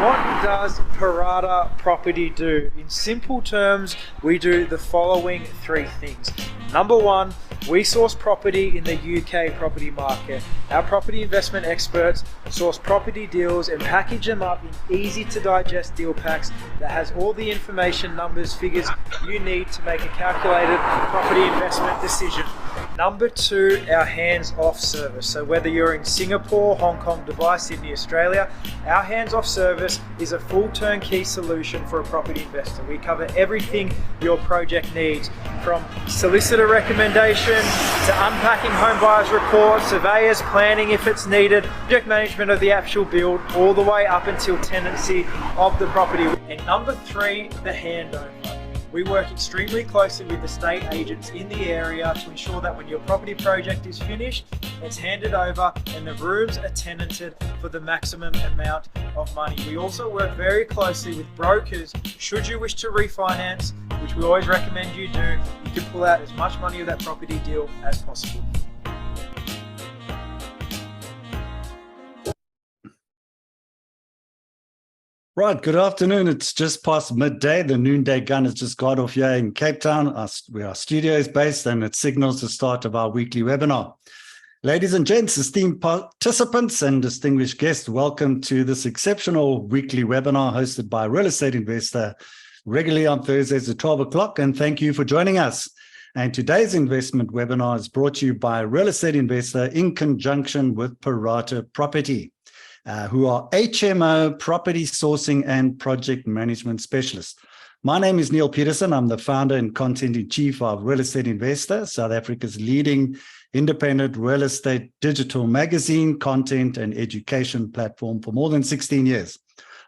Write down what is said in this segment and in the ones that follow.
What does Parata Property do? In simple terms, we do the following three things. Number one, we source property in the UK property market. Our property investment experts source property deals and package them up in easy to digest deal packs that has all the information, numbers, figures you need to make a calculated property investment decision. Number two, our hands-off service. So whether you're in Singapore, Hong Kong, Dubai, Sydney, Australia, our hands-off service is a full turnkey solution for a property investor. We cover everything your project needs, from solicitor recommendation to unpacking home buyers reports, surveyors, planning if it's needed, project management of the actual build, all the way up until tenancy of the property. And number three, the handover. We work extremely closely with estate agents in the area to ensure that when your property project is finished, it's handed over and the rooms are tenanted for the maximum amount of money. We also work very closely with brokers. Should you wish to refinance, which we always recommend you do, you can pull out as much money of that property deal as possible. Right, good afternoon. It's just past midday. The noonday gun has just gone off here in Cape Town, where our studio is based, and it signals the start of our weekly webinar. Ladies and gents, esteemed participants and distinguished guests, welcome to this exceptional weekly webinar hosted by Real Estate Investor, regularly on Thursdays at 12 o'clock, and thank you for joining us. And today's investment webinar is brought to you by Real Estate Investor in conjunction with Parata Property, who are HMO property sourcing and project management specialists. My name is Neil Peterson. I'm the founder and content-in-chief of Real Estate Investor, South Africa's leading independent real estate digital magazine, content and education platform for more than 16 years.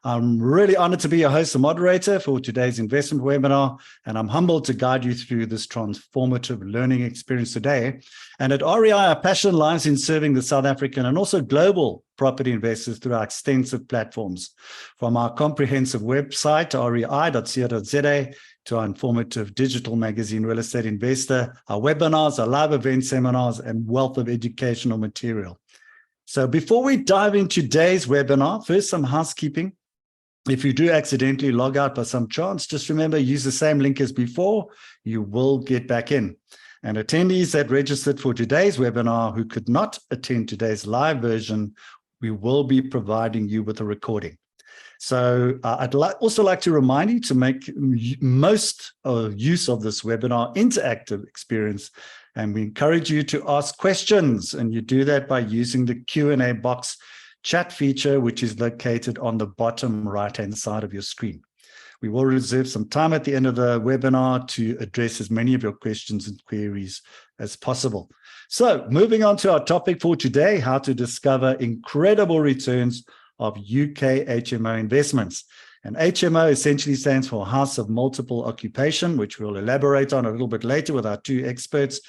I'm really honored to be your host and moderator for today's investment webinar, and I'm humbled to guide you through this transformative learning experience today. And at REI, our passion lies in serving the South African and also global property investors through our extensive platforms, from our comprehensive website, rei.co.za, to our informative digital magazine, Real Estate Investor, our webinars, our live event seminars, and wealth of educational material. So before we dive into today's webinar, first some housekeeping. If you do accidentally log out by some chance, just remember, use the same link as before. You will get back in. And attendees that registered for today's webinar who could not attend today's live version, we will be providing you with a recording. So I'd also like to remind you to make most use of this webinar interactive experience. And we encourage you to ask questions. And you do that by using the Q&A box chat feature, which is located on the bottom right-hand side of your screen. We will reserve some time at the end of the webinar to address as many of your questions and queries as possible. So moving on to our topic for today, how to discover incredible returns of UK HMO investments. And HMO essentially stands for House of Multiple Occupation, which we'll elaborate on a little bit later with our two experts.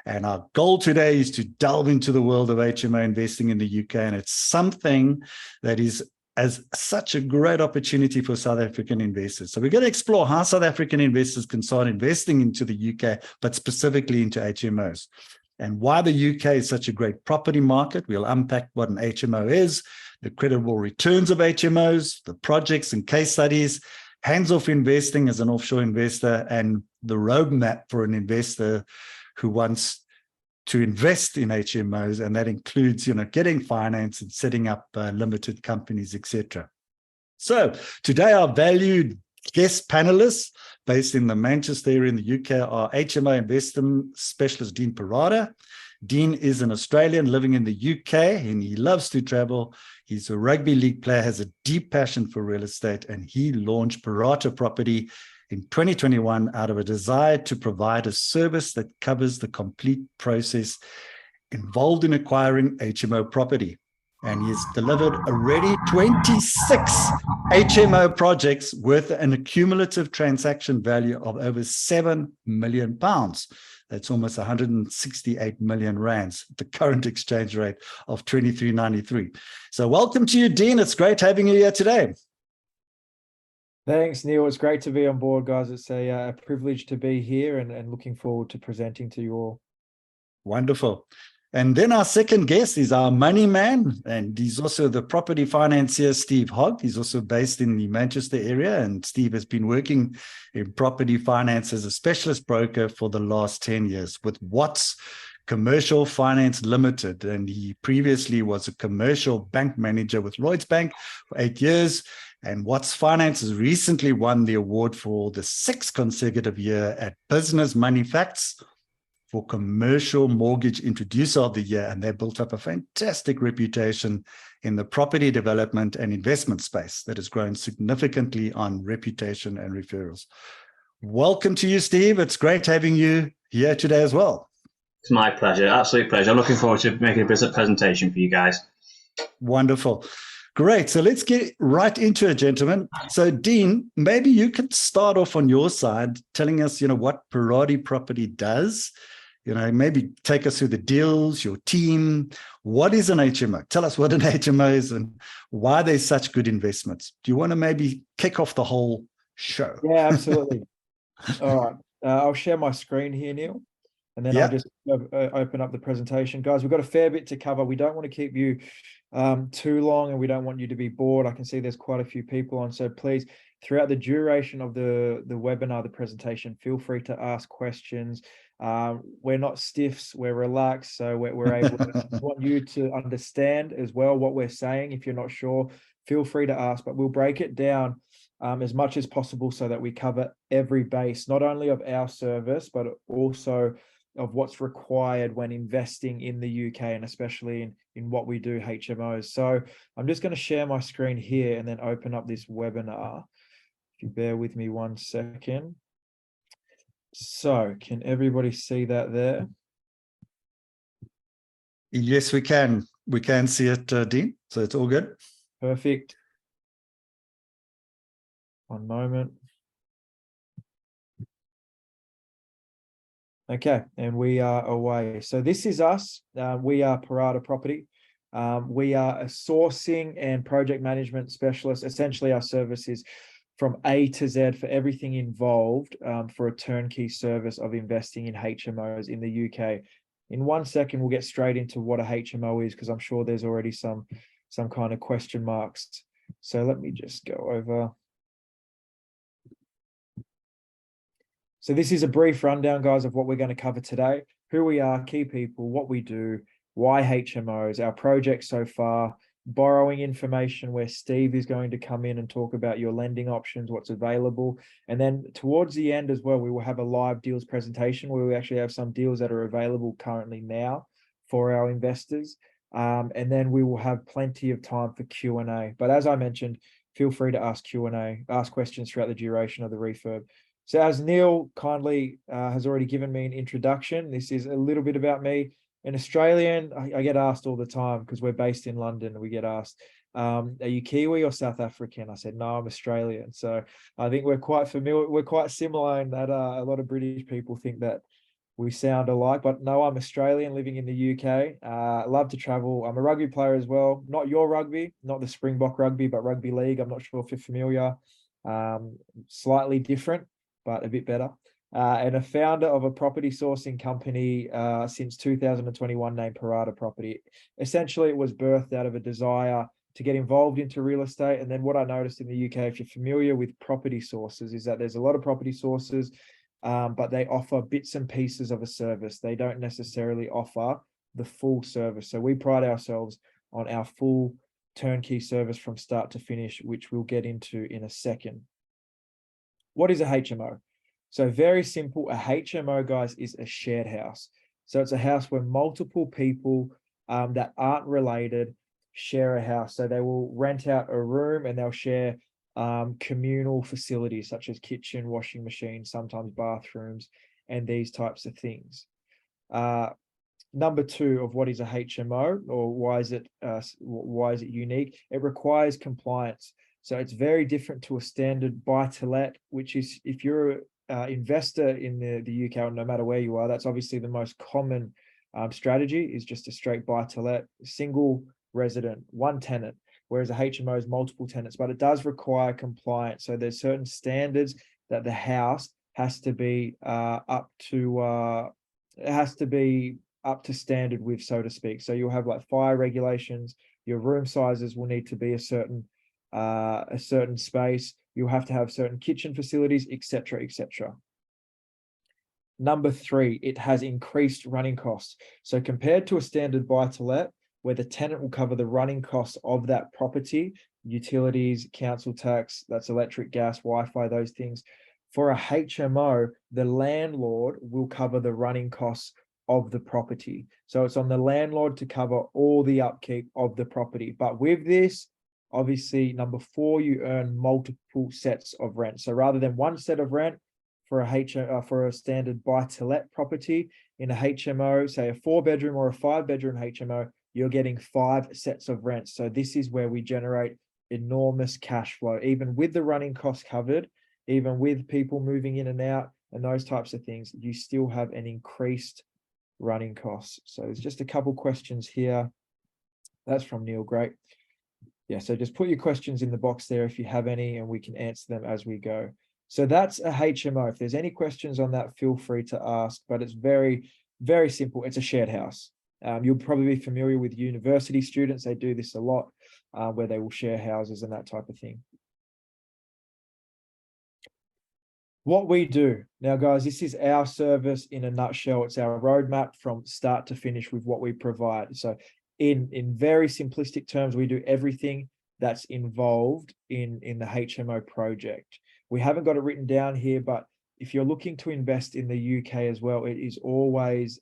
And our goal today is to delve into the world of HMO investing in the UK. And it's something that is as such a great opportunity for South African investors. So we're going to explore how South African investors can start investing into the UK, but specifically into HMOs. And why the UK is such a great property market. We'll unpack what an HMO is, the credible returns of HMOs, the projects and case studies, hands-off investing as an offshore investor, and the roadmap for an investor who wants to invest in HMOs, and that includes, getting finance and setting up limited companies, etc. So today, our valued guest panelists based in the Manchester area in the UK are HMO investment specialist Dean Parata. Dean is an Australian living in the UK, and he loves to travel. He's a rugby league player, has a deep passion for real estate, and he launched Parata Property in 2021 out of a desire to provide a service that covers the complete process involved in acquiring HMO property. And he's delivered already 26 HMO projects worth an accumulative transaction value of over £7 million. That's almost 168 million rands, the current exchange rate of 23.93. So welcome to you, Dean. It's great having you here today. Thanks, Neil. It's great to be on board, guys. It's a privilege to be here and looking forward to presenting to you all. Wonderful. And then our second guest is our money man, and he's also the property financier, Steve Hogg. He's also based in the Manchester area, and Steve has been working in property finance as a specialist broker for the last 10 years with Watts Commercial Finance Limited. And he previously was a commercial bank manager with Lloyds Bank for 8 years. And Watts Finance has recently won the award for the 6th consecutive year at Business Money Facts for Commercial Mortgage Introducer of the Year, and they built up a fantastic reputation in the property development and investment space that has grown significantly on reputation and referrals. Welcome to you, Steve. It's great having you here today as well. It's my pleasure, absolute pleasure. I'm looking forward to making a business presentation for you guys. Wonderful. Great. So let's get right into it, gentlemen. So Dean, maybe you could start off on your side telling us, what Parata Property does. Maybe take us through the deals, your team. What is an HMO? Tell us what an HMO is and why they're such good investments. Do you want to maybe kick off the whole show? Yeah, absolutely. All right. I'll share my screen here, Neil, and then I'll just open up the presentation. Guys, we've got a fair bit to cover. We don't want to keep you too long, and we don't want you to be bored. I can see there's quite a few people on, so please, throughout the duration of the webinar, the presentation, feel free to ask questions. We're not stiffs, we're relaxed, so we're able to want you to understand as well what we're saying. If you're not sure, feel free to ask, but we'll break it down as much as possible so that we cover every base, not only of our service, but also of what's required when investing in the UK, and especially in what we do, HMOs. So I'm just going to share my screen here and then open up this webinar. If you bear with me 1 second. So can everybody see that there? Yes, we can. We can see it, Dean. So it's all good. Perfect. One moment. Okay, and we are away. So this is us. We are Parata Property. We are a sourcing and project management specialist. Essentially, our service is from A to Z for everything involved for a turnkey service of investing in HMOs in the UK. In 1 second, we'll get straight into what a HMO is, because I'm sure there's already some kind of question marks. So let me just go over. So this is a brief rundown, guys, of what we're going to cover today: who we are, key people, what we do, why HMOs, our project so far, borrowing information where Steve is going to come in and talk about your lending options, what's available. And then towards the end as well, we will have a live deals presentation where we actually have some deals that are available currently now for our investors. And then we will have plenty of time for Q&A. But as I mentioned, feel free to ask Q&A, ask questions throughout the duration of the refurb. So as Neil kindly has already given me an introduction, this is a little bit about me. An Australian, I get asked all the time because we're based in London. We get asked, are you Kiwi or South African? I said, no, I'm Australian. So I think we're quite familiar. We're quite similar in that a lot of British people think that we sound alike. But no, I'm Australian living in the UK. Love to travel. I'm a rugby player as well. Not your rugby, not the Springbok rugby, but rugby league. I'm not sure if you're familiar. Slightly different, but a bit better. And a founder of a property sourcing company since 2021 named Parata Property. Essentially, it was birthed out of a desire to get involved into real estate. And then what I noticed in the UK, if you're familiar with property sources, is that there's a lot of property sources, but they offer bits and pieces of a service. They don't necessarily offer the full service. So we pride ourselves on our full turnkey service from start to finish, which we'll get into in a second. What is a HMO? So very simple, a HMO, guys, is a shared house. So it's a house where multiple people that aren't related share a house. So they will rent out a room and they'll share communal facilities such as kitchen, washing machine, sometimes bathrooms, and these types of things. Number two of what is a HMO, or why is it unique? It requires compliance. So it's very different to a standard buy-to-let, which is, if you're investor in the UK, or no matter where you are, that's obviously the most common strategy, is just a straight buy-to-let, single resident, one tenant, whereas a HMO is multiple tenants, but it does require compliance. So there's certain standards that the house has to be up up to standard with, so to speak. So you'll have like fire regulations, your room sizes will need to be a certain space. You'll have to have certain kitchen facilities, etc., etc. Number 3, it has increased running costs. So compared to a standard buy-to-let, where the tenant will cover the running costs of that property, utilities, council tax, that's electric, gas, Wi-Fi, those things. For a HMO, the landlord will cover the running costs of the property. So it's on the landlord to cover all the upkeep of the property. But with this, obviously, number 4, you earn multiple sets of rent. So rather than one set of rent for a standard buy-to-let property, in a HMO, say a 4-bedroom or a 5-bedroom HMO, you're getting 5 sets of rent. So this is where we generate enormous cash flow, even with the running costs covered, even with people moving in and out and those types of things, you still have an increased running costs. So there's just a couple questions here. That's from Neil. Great. Yeah, so just put your questions in the box there if you have any, and we can answer them as we go. So that's a HMO. If there's any questions on that, feel free to ask, but it's very, very simple. It's a shared house. You'll probably be familiar with university students. They do this a lot, where they will share houses and that type of thing. What we do now, guys, this is our service in a nutshell. It's our roadmap from start to finish with what we provide. So in very simplistic terms, we do everything that's involved in the HMO project. We haven't got it written down here, but if you're looking to invest in the UK as well, it is always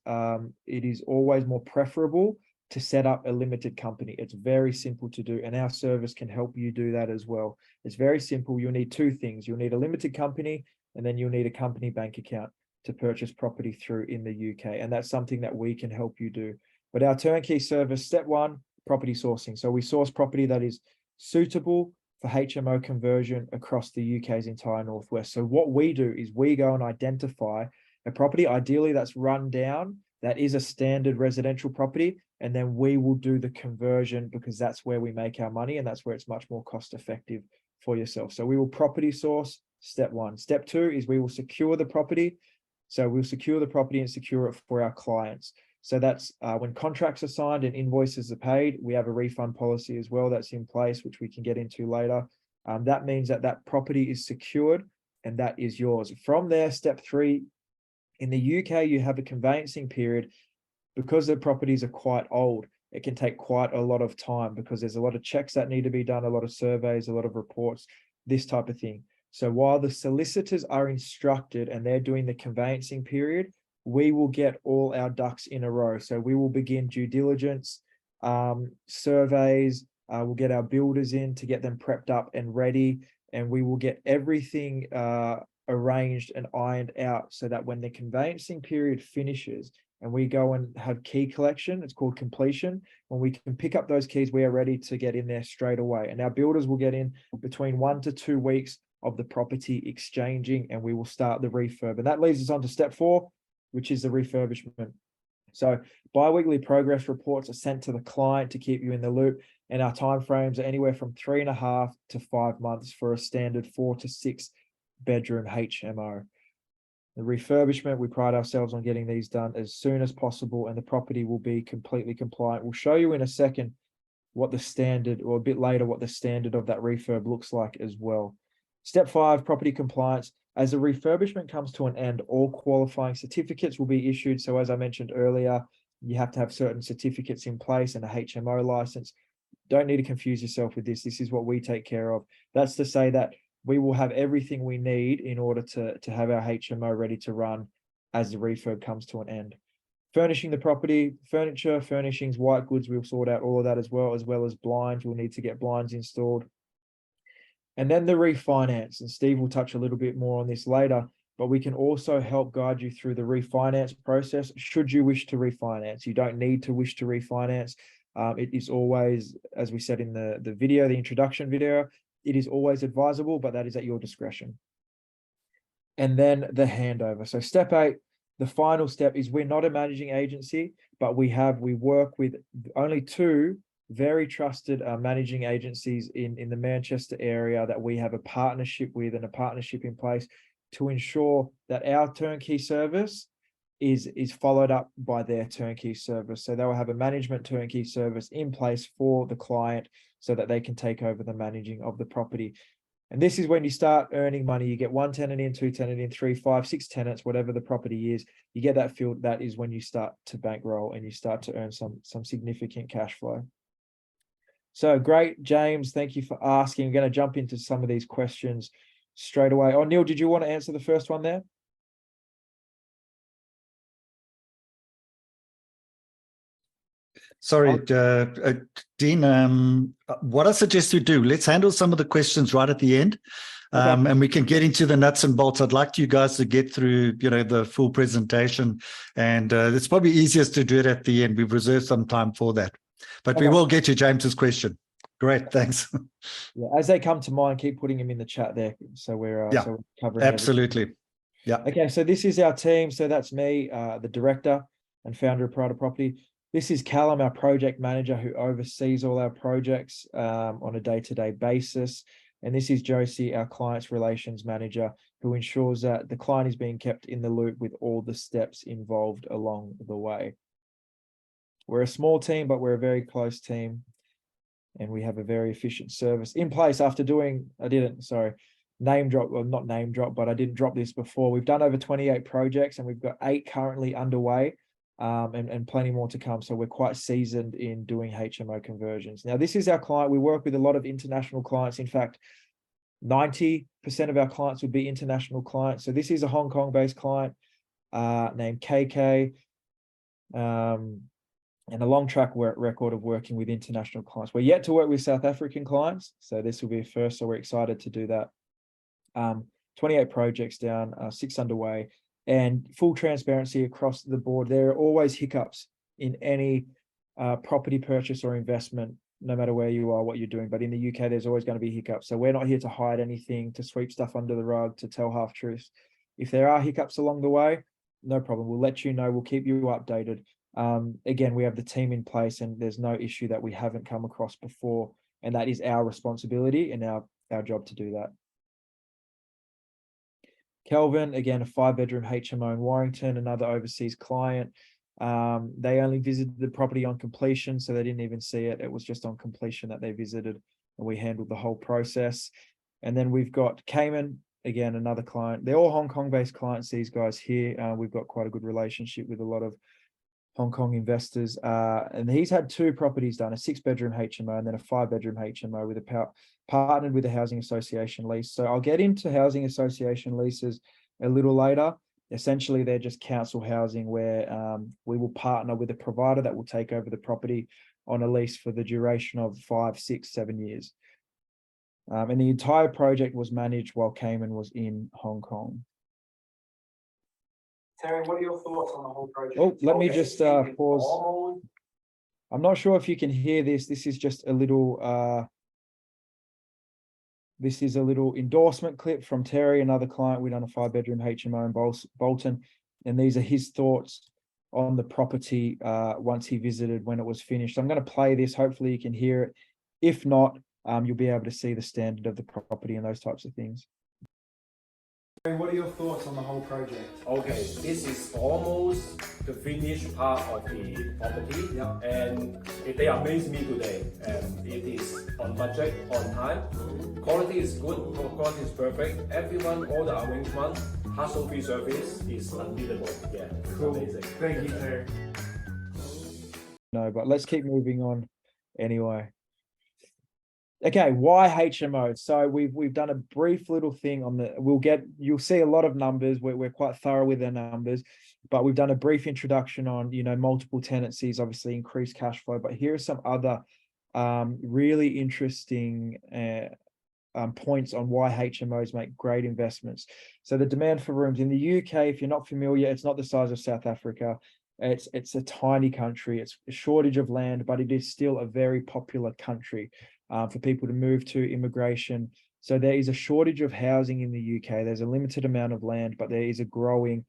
more preferable to set up a limited company. It's very simple to do, and our service can help you do that as well. It's very simple. You'll need 2 things. You'll need a limited company, and then you'll need a company bank account to purchase property through in the UK. And that's something that we can help you do. But our turnkey service, step 1, property sourcing. So we source property that is suitable for HMO conversion across the UK's entire Northwest. So what we do is we go and identify a property, ideally that's run down, that is a standard residential property, and then we will do the conversion because that's where we make our money and that's where it's much more cost effective for yourself. So we will property source, step 1. Step 2 is we will secure the property. So we'll secure the property and secure it for our clients. So that's when contracts are signed and invoices are paid, we have a refund policy as well that's in place, which we can get into later. That means that that property is secured and that is yours. From there, step 3, in the UK, you have a conveyancing period. Because the properties are quite old, it can take quite a lot of time because there's a lot of checks that need to be done, a lot of surveys, a lot of reports, this type of thing. So while the solicitors are instructed and they're doing the conveyancing period, we will get all our ducks in a row. So we will begin due diligence, surveys, we'll get our builders in to get them prepped up and ready, and we will get everything arranged and ironed out so that when the conveyancing period finishes and we go and have key collection, it's called completion. When we can pick up those keys, we are ready to get in there straight away. And our builders will get in between 1 to 2 weeks of the property exchanging, and we will start the refurb. And that leads us on to step 4, which is the refurbishment. So bi-weekly progress reports are sent to the client to keep you in the loop. And our timeframes are anywhere from 3.5 to 5 months for a standard 4 to 6 bedroom HMO. The refurbishment, we pride ourselves on getting these done as soon as possible, and the property will be completely compliant. We'll show you in a second what the standard, or a bit later, what the standard of that refurb looks like as well. Step 5, property compliance. As the refurbishment comes to an end, all qualifying certificates will be issued. So as I mentioned earlier, you have to have certain certificates in place and a HMO license. Don't need to confuse yourself with this. This is what we take care of. That's to say that we will have everything we need in order to have our HMO ready to run as the refurb comes to an end. Furnishing the property, furniture, furnishings, white goods, we'll sort out all of that as well as blinds. We'll need to get blinds installed. And then the refinance, and Steve will touch a little bit more on this later, but we can also help guide you through the refinance process. Should you wish to refinance, you don't need to wish to refinance. It is always, as we said in the video, the introduction video, it is always advisable, but that is at your discretion. And then the handover. So step 8, the final step is we're not a managing agency, but we work with only 2 very trusted managing agencies in the Manchester area that we have a partnership with and a partnership in place to ensure that our turnkey service is followed up by their turnkey service. So they will have a management turnkey service in place for the client so that they can take over the managing of the property. And this is when you start earning money. You get 1 tenant in, 2 tenant in, 3, 5, 6 tenants, whatever the property is. You get that field. That is when you start to bankroll and you start to earn some significant cash flow. So great, James. Thank you for asking. I'm going to jump into some of these questions straight away. Oh, Neil, did you want to answer the first one there? Sorry, Dean, what I suggest we do, let's handle some of the questions right at the end. Okay. And we can get into the nuts and bolts. I'd like you guys to get through, the full presentation, and it's probably easiest to do it at the end. We've reserved some time for that, but we will get to James's question. Great, thanks. Yeah, as they come to mind, keep putting them in the chat there. So we're covering absolutely. Everything. Yeah. Okay, so this is our team. So that's me, the director and founder of Parata Property. This is Callum, our project manager, who oversees all our projects on a day-to-day basis. And this is Josie, our clients relations manager, who ensures that the client is being kept in the loop with all the steps involved along the way. We're a small team, but we're a very close team. And we have a very efficient service in place after doing, name drop, well, not name drop, but I didn't drop this before. We've done over 28 projects and we've got 8 currently underway. And plenty more to come. So we're quite seasoned in doing HMO conversions. Now, this is our client. We work with a lot of international clients. In fact, 90% of our clients would be international clients. So this is a Hong Kong-based client named KK, and a long track record of working with international clients. We're yet to work with South African clients, so this will be a first. So we're excited to do that. 28 projects down, 6 underway. And full transparency across the board. There are always hiccups in any property purchase or investment, no matter where you are, what you're doing. But in the UK, there's always going to be hiccups. So we're not here to hide anything, to sweep stuff under the rug, to tell half truths. If there are hiccups along the way, no problem. We'll let you know. We'll keep you updated. Again, we have the team in place and there's no issue that we haven't come across before. And that is our responsibility and our job to do that. Kelvin, again, a 5-bedroom HMO in Warrington, another overseas client. They only visited the property on completion, so they didn't even see it. It was just on completion that they visited, and we handled the whole process. And then we've got Cayman, again, another client. They're all Hong Kong-based clients, these guys here. We've got quite a good relationship with a lot of Hong Kong investors. And he's had 2 properties done, a 6-bedroom HMO and then a 5-bedroom HMO with partnered with a housing association lease. So I'll get into housing association leases a little later. Essentially, they're just council housing where we will partner with a provider that will take over the property on a lease for the duration of 5, 6, 7 years. And the entire project was managed while Cayman was in Hong Kong. Terry, what are your thoughts on the whole project? Oh, let me just pause. I'm not sure if you can hear this. This is just a little endorsement clip from Terry, another client. We've done a 5-bedroom HMO in Bolton, and these are his thoughts on the property once he visited when it was finished. I'm going to play this. Hopefully you can hear it. If not, you'll be able to see the standard of the property and those types of things. What are your thoughts on the whole project? Okay, this is almost the finished part of the property, Yeah. and they amaze me today. It is on budget, on time. Quality is good, quality is perfect. Everyone, all the arrangement, hassle-free service is unbeatable. Yeah, Cool. Amazing. Thank you, Terry. No, but let's keep moving on anyway. Okay, why HMO? So we've done a brief little thing on you'll see a lot of numbers. We're quite thorough with our numbers, but we've done a brief introduction on, multiple tenancies, obviously increased cash flow. But here are some other really interesting points on why HMOs make great investments. So the demand for rooms in the UK, if you're not familiar, it's not the size of South Africa. It's a tiny country. It's a shortage of land, but it is still a very popular country for people to move to, immigration. So there is a shortage of housing in the UK. There's a limited amount of land, but there is a growing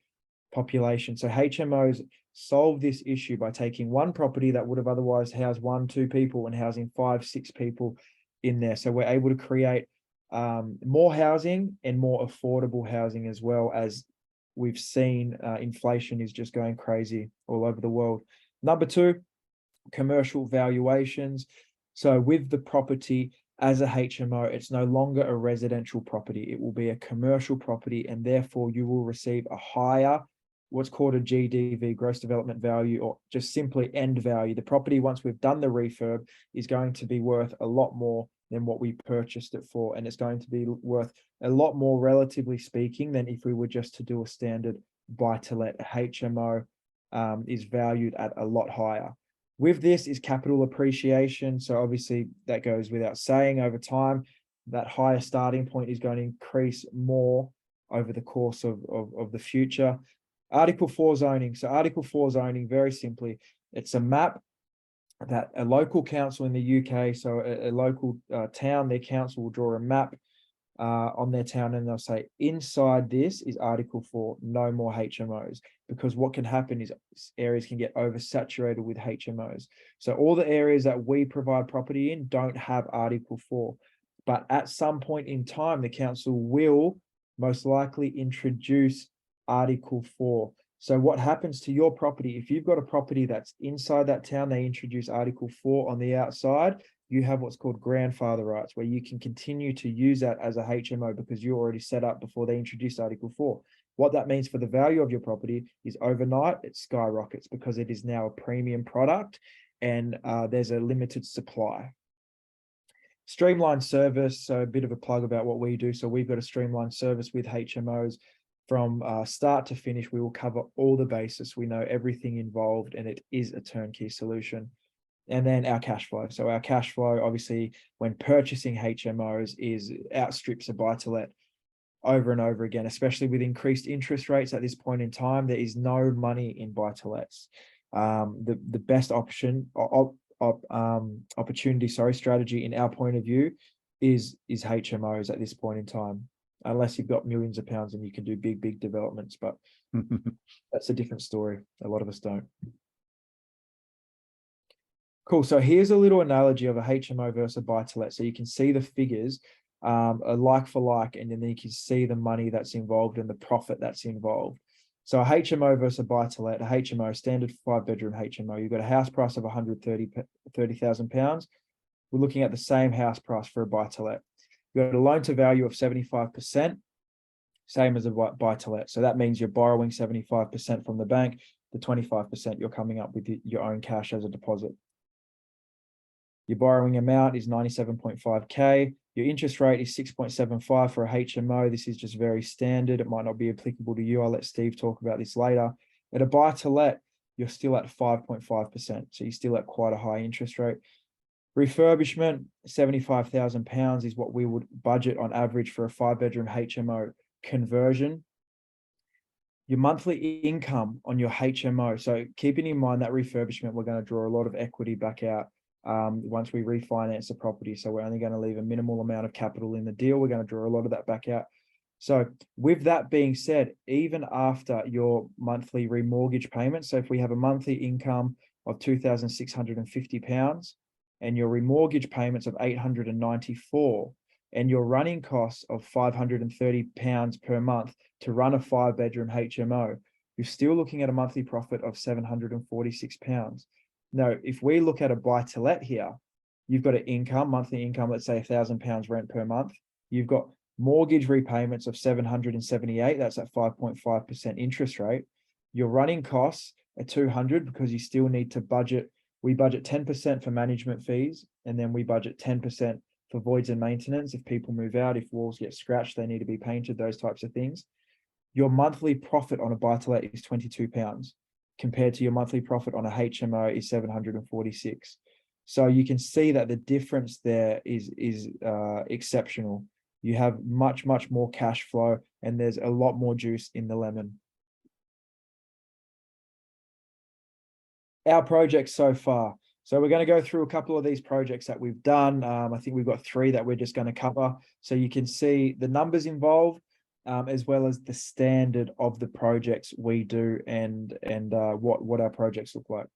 population. So HMOs solve this issue by taking one property that would have otherwise housed 1, 2 people and housing 5, 6 people in there. So we're able to create more housing and more affordable housing, as well as we've seen inflation is just going crazy all over the world. Number two, commercial valuations. So with the property as a HMO, it's no longer a residential property. It will be a commercial property, and therefore you will receive a higher, what's called a GDV, gross development value, or just simply end value. The property, once we've done the refurb, is going to be worth a lot more than what we purchased it for. And it's going to be worth a lot more, relatively speaking, than if we were just to do a standard buy-to-let. HMO is valued at a lot higher. With this is capital appreciation. So obviously that goes without saying. Over time, that higher starting point is going to increase more over the course of the future. Article 4 zoning. So Article 4 zoning, very simply, it's a map that a local council in the UK, so a local town, their council will draw a map on their town, and they'll say, inside this is Article 4, no more HMOs. Because what can happen is areas can get oversaturated with HMOs. So all the areas that we provide property in don't have Article 4. But at some point in time, the council will most likely introduce Article 4. So what happens to your property, if you've got a property that's inside that town, they introduce Article 4 on the outside, you have what's called grandfather rights, where you can continue to use that as a HMO because you're already set up before they introduced Article 4. What that means for the value of your property is overnight, it skyrockets because it is now a premium product and there's a limited supply. Streamlined service, so a bit of a plug about what we do. So we've got a streamlined service with HMOs. From start to finish, we will cover all the bases. We know everything involved, and it is a turnkey solution. And then our cash flow. So our cash flow, obviously, when purchasing HMOs, is outstrips a buy-to-let over and over again, especially with increased interest rates at this point in time. There is no money in buy-to-lets. The best opportunity, strategy in our point of view is HMOs at this point in time. Unless you've got millions of pounds and you can do big developments, but that's a different story. A lot of us don't. Cool. So here's a little analogy of a HMO versus a buy-to-let. So you can see the figures, a like for like, and then you can see the money that's involved and the profit that's involved. So a HMO versus a buy-to-let, a HMO, standard 5-bedroom HMO, you've got a house price of £130,000. We're looking at the same house price for a buy-to-let. You've got a loan to value of 75%, same as a buy-to-let. So that means you're borrowing 75% from the bank, the 25% you're coming up with your own cash as a deposit. Your borrowing amount is 97.5K. Your interest rate is 6.75 for a HMO. This is just very standard. It might not be applicable to you. I'll let Steve talk about this later. At a buy-to-let, you're still at 5.5%. So you're still at quite a high interest rate. Refurbishment, £75,000 is what we would budget on average for a 5-bedroom HMO conversion. Your monthly income on your HMO. So keeping in mind that refurbishment, we're going to draw a lot of equity back out once we refinance the property. So we're only going to leave a minimal amount of capital in the deal. We're going to draw a lot of that back out. So with that being said, even after your monthly remortgage payment, so if we have a monthly income of £2,650 and your remortgage payments of £894 and your running costs of £530 per month to run a 5-bedroom HMO, you're still looking at a monthly profit of £746. Now, if we look at a buy-to-let here, you've got an income, monthly income, let's say £1,000 rent per month. You've got mortgage repayments of 778. That's at 5.5% interest rate. Your running costs are 200 because you still need to budget. We budget 10% for management fees, and then we budget 10% for voids and maintenance. If people move out, if walls get scratched, they need to be painted, those types of things. Your monthly profit on a buy-to-let is £22 compared to your monthly profit on a HMO is 746. So you can see that the difference there is exceptional. You have much more cash flow, and there's a lot more juice in the lemon. Our projects so far. So we're going to go through a couple of these projects that we've done. I think we've got 3 that we're just going to cover. So you can see the numbers involved, as well as the standard of the projects we do and what our projects look like.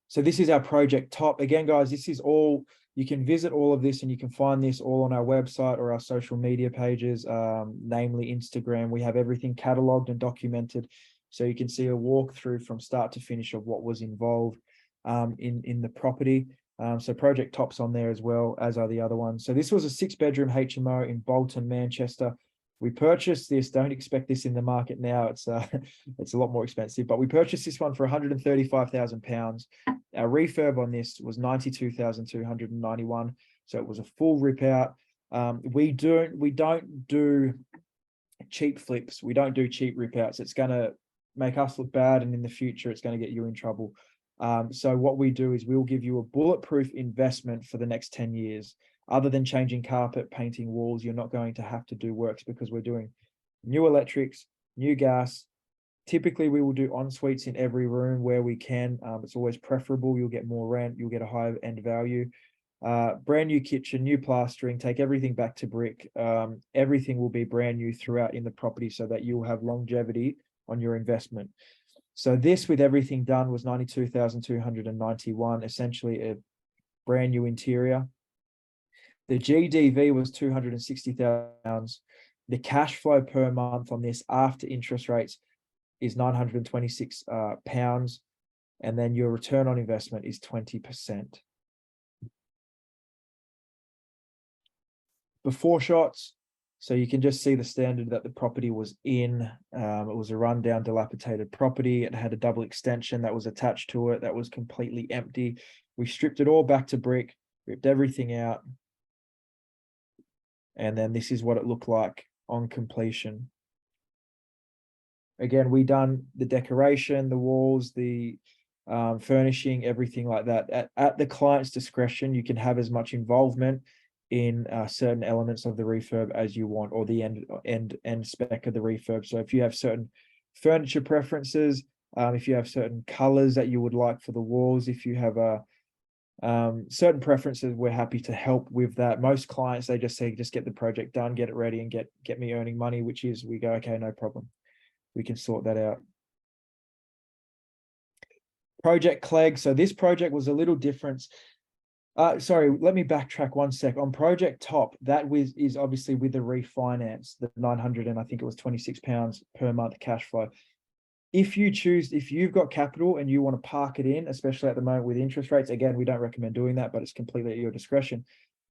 So this is our project top. Again, guys, this is all You can visit all of this and you can find this all on our website or our social media pages, namely Instagram. We have everything cataloged and documented. So you can see a walkthrough from start to finish of what was involved in the property. So Project Top's on there as well, as are the other ones. So this was a 6-bedroom HMO in Bolton, Manchester. We purchased this. Don't expect this in the market now. It's it's a lot more expensive, but we purchased this one for £135,000. Our refurb on this was 92,291. So it was a full rip out. We don't do cheap flips. We don't do cheap rip outs. It's going to make us look bad, and in the future, it's going to get you in trouble. So what we do is we'll give you a bulletproof investment for the next 10 years. Other than changing carpet, painting walls, you're not going to have to do works because we're doing new electrics, new gas. Typically, we will do en suites in every room where we can. It's always preferable. You'll get more rent. You'll get a higher end value. Brand new kitchen, new plastering, take everything back to brick. Everything will be brand new throughout in the property so that you'll have longevity on your investment. So this, with everything done, was 92,291, essentially a brand new interior. The GDV was £260,000. The cash flow per month on this after interest rates is £926. And then your return on investment is 20%. Before shots, so you can just see the standard that the property was in. It was a rundown, dilapidated property. It had a double extension that was attached to it that was completely empty. We stripped it all back to brick, ripped everything out. And then this is what it looked like on completion. Again, we done the decoration, the walls, the furnishing, everything like that. At the client's discretion, you can have as much involvement in certain elements of the refurb as you want, or the end spec of the refurb. So if you have certain furniture preferences, if you have certain colors that you would like for the walls, if you have certain preferences, we're happy to help with that. Most clients, they just say, just get the project done, get it ready, and get me earning money, which is, we go, okay, no problem. We can sort that out. Project Clegg. So this project was a little different. Sorry, let me backtrack one sec. On Project Top, that is obviously with the refinance, the 900, and I think it was £26 per month cash flow. If you've got capital and you want to park it in, especially at the moment with interest rates, again, we don't recommend doing that, but it's completely at your discretion.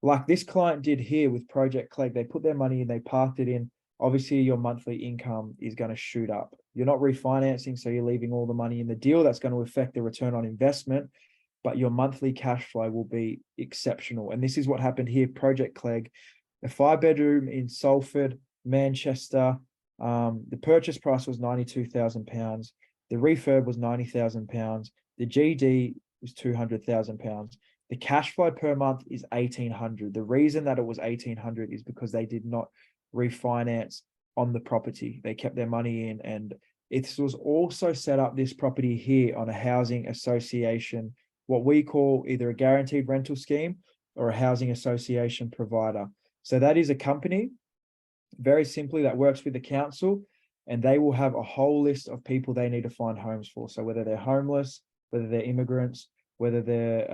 Like this client did here with Project Clegg, they put their money in, they parked it in. Obviously, your monthly income is going to shoot up. You're not refinancing, so you're leaving all the money in the deal. That's going to affect the return on investment, but your monthly cash flow will be exceptional. And this is what happened here. Project Clegg, a 5-bedroom in Salford, Manchester. The purchase price was £92,000. The refurb was £90,000. The GD was £200,000. The cash flow per month is £1,800. The reason that it was £1,800 is because they did not refinance on the property. They kept their money in, and it was also set up, this property here, on a housing association, what we call either a guaranteed rental scheme or a housing association provider. So that is a company, very simply, that works with the council, and they will have a whole list of people they need to find homes for. So whether they're homeless, whether they're immigrants, whether they're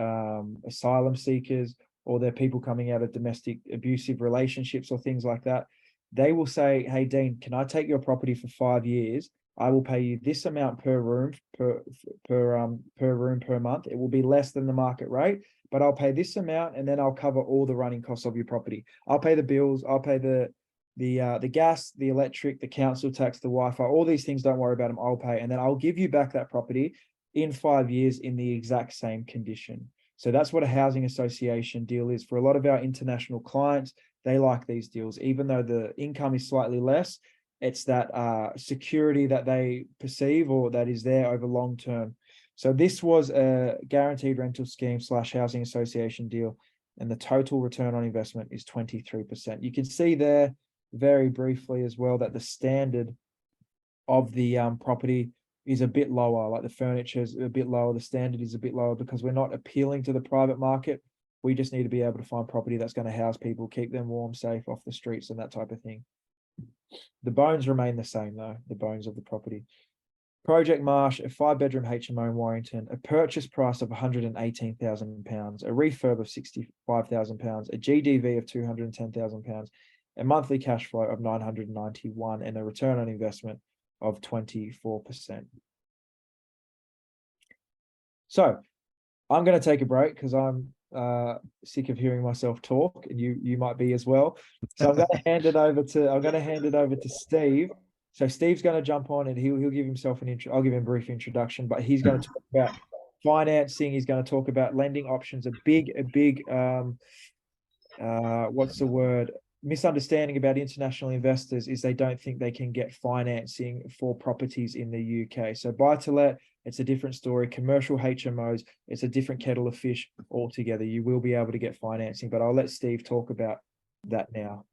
asylum seekers, or they're people coming out of domestic abusive relationships or things like that, they will say, hey, Dean, can I take your property for 5 years? I will pay you this amount per room, per room per month. It will be less than the market rate, but I'll pay this amount, and then I'll cover all the running costs of your property. I'll pay the bills. I'll pay the gas, the electric, the council tax, the Wi-Fi, all these things. Don't worry about them. I'll pay, and then I'll give you back that property in 5 years in the exact same condition. So that's what a housing association deal is. For a lot of our international clients, they like these deals, even though the income is slightly less. It's that security that they perceive, or that is there over long term. So this was a guaranteed rental scheme / housing association deal, and the total return on investment is 23%. You can see there very briefly as well that the standard of the property is a bit lower, like the furniture is a bit lower, the standard is a bit lower, because we're not appealing to the private market. We just need to be able to find property that's going to house people, keep them warm, safe, off the streets, and that type of thing. The bones remain the same though, the bones of the property. Project Marsh, a 5-bedroom HMO in Warrington, a purchase price of £118,000, a refurb of £65,000, a GDV of £210,000, a monthly cash flow of $991, and a return on investment of 24%. So I'm going to take a break because I'm sick of hearing myself talk, and you might be as well. So I'm going to hand it over to Steve. So Steve's going to jump on and he'll give himself an intro. I'll give him a brief introduction, but he's going to talk about financing. He's going to talk about lending options. A big what's the word? Misunderstanding about international investors is they don't think they can get financing for properties in the UK. So buy to let, it's a different story. Commercial HMOs, it's a different kettle of fish altogether. You will be able to get financing, but I'll let Steve talk about that now.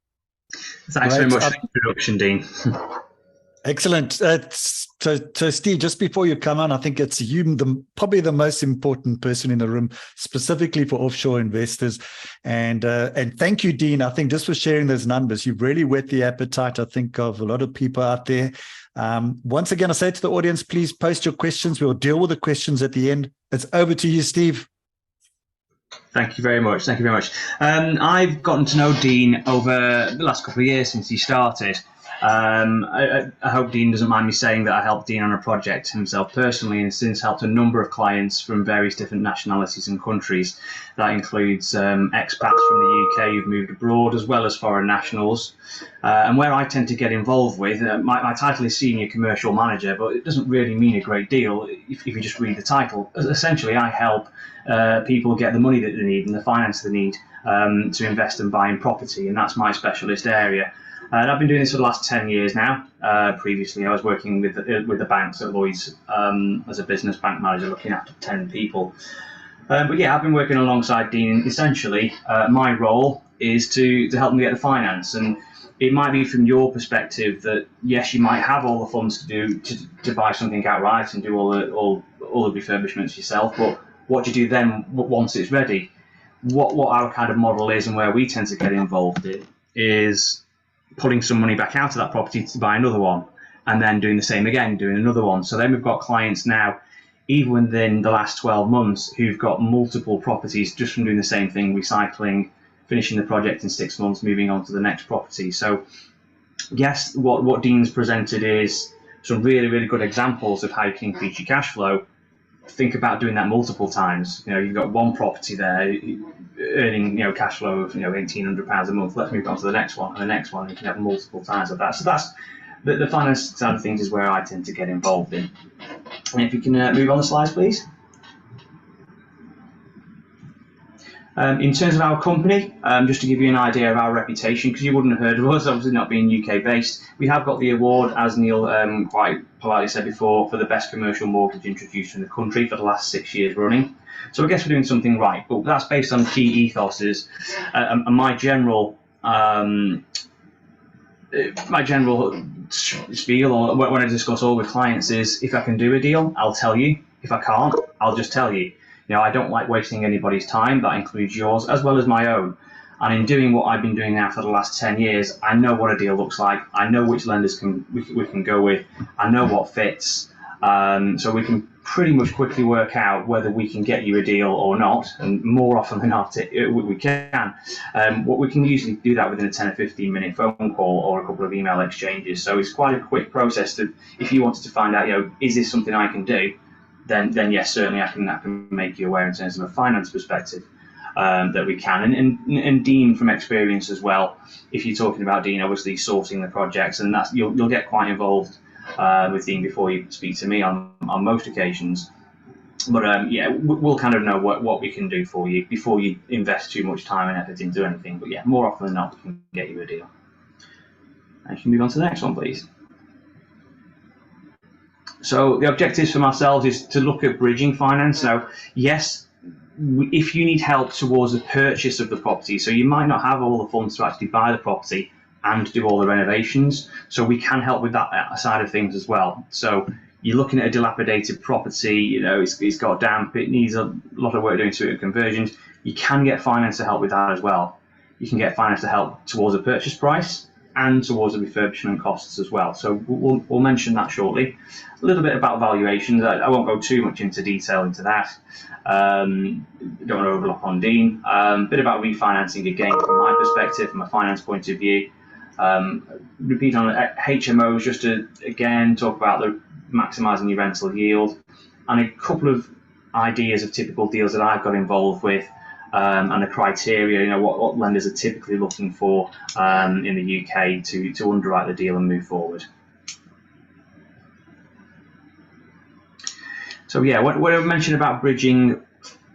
Thanks very much for the introduction, Dean. Excellent. So Steve, just before you come on, I think it's you, probably the most important person in the room, specifically for offshore investors. And thank you, Dean. I think just for sharing those numbers, you've really whet the appetite, I think, of a lot of people out there. Once again, I say to the audience, please post your questions. We'll deal with the questions at the end. It's over to you, Steve. Thank you very much. Thank you very much. I've gotten to know Dean over the last couple of years since he started. I hope Dean doesn't mind me saying that I helped Dean on a project himself personally, and since helped a number of clients from various different nationalities and countries. That includes expats from the UK who've moved abroad, as well as foreign nationals. And where I tend to get involved with, my title is Senior Commercial Manager, but it doesn't really mean a great deal if you just read the title. Essentially, I help people get the money that they need and the finance they need to invest and buy in property, and that's my specialist area. And I've been doing this for the last 10 years now. Previously, I was working with the banks at Lloyd's as a business bank manager, looking after 10 people. But yeah, I've been working alongside Dean. Essentially, my role is to help them get the finance. And it might be from your perspective that, yes, you might have all the funds to buy something outright and do all the refurbishments yourself. But what do you do then once it's ready? What our kind of model is, and where we tend to get involved in, is pulling some money back out of that property to buy another one, and then doing the same again, doing another one. So then we've got clients now, even within the last 12 months, who've got multiple properties just from doing the same thing, recycling, finishing the project in 6 months, moving on to the next property. So yes, what Dean's presented is some really, really good examples of how you can increase your cash flow. Think about doing that multiple times. You've got one property there earning cash flow of £1,800 a month. Let's move on to the next one and the next one. You can have multiple times of that. So that's the finance side of things is where I tend to get involved in. And if you can move on the slides, please. In terms of our company, just to give you an idea of our reputation, because you wouldn't have heard of us, obviously not being UK based, we have got the award, as Neil quite politely said before, for the best commercial mortgage introduced in the country for the last 6 years running. So I guess we're doing something right, but that's based on key ethoses. And my general spiel, or when I discuss all with clients, is if I can do a deal, I'll tell you. If I can't, I'll just tell you. I don't like wasting anybody's time. That includes yours as well as my own. And in doing what I've been doing now for the last 10 years, I know what a deal looks like. I know which lenders we can go with. I know what fits. So we can pretty much quickly work out whether we can get you a deal or not. And more often than not, we can. We can usually do that within a 10 or 15 minute phone call or a couple of email exchanges. So it's quite a quick process. If you wanted to find out, is this something I can do? Then yes, certainly I can make you aware in terms of a finance perspective that we can. And Dean, from experience as well, if you're talking about Dean, obviously sourcing the projects, and that's you'll get quite involved with Dean before you speak to me on most occasions. But yeah, we'll kind of know what we can do for you before you invest too much time and effort into anything. But yeah, more often than not, we can get you a deal. And you can move on to the next one, please. So the objectives from ourselves is to look at bridging finance. Now, yes, if you need help towards the purchase of the property, so you might not have all the funds to actually buy the property and do all the renovations, so we can help with that side of things as well. So you're looking at a dilapidated property, it's got damp, it needs a lot of work doing to it, conversions. You can get finance to help with that as well. You can get finance to help towards a purchase price. and towards the refurbishment costs as well. So we'll mention that shortly. A little bit about valuations. I won't go too much into detail into that. Don't want to overlap on Dean. A bit about refinancing again from my perspective, from a finance point of view. Repeat on HMOs just to again talk about the maximising your rental yield, and a couple of ideas of typical deals that I've got involved with, and the criteria, you know, what lenders are typically looking for in the UK to underwrite the deal and move forward. So yeah, what I mentioned about bridging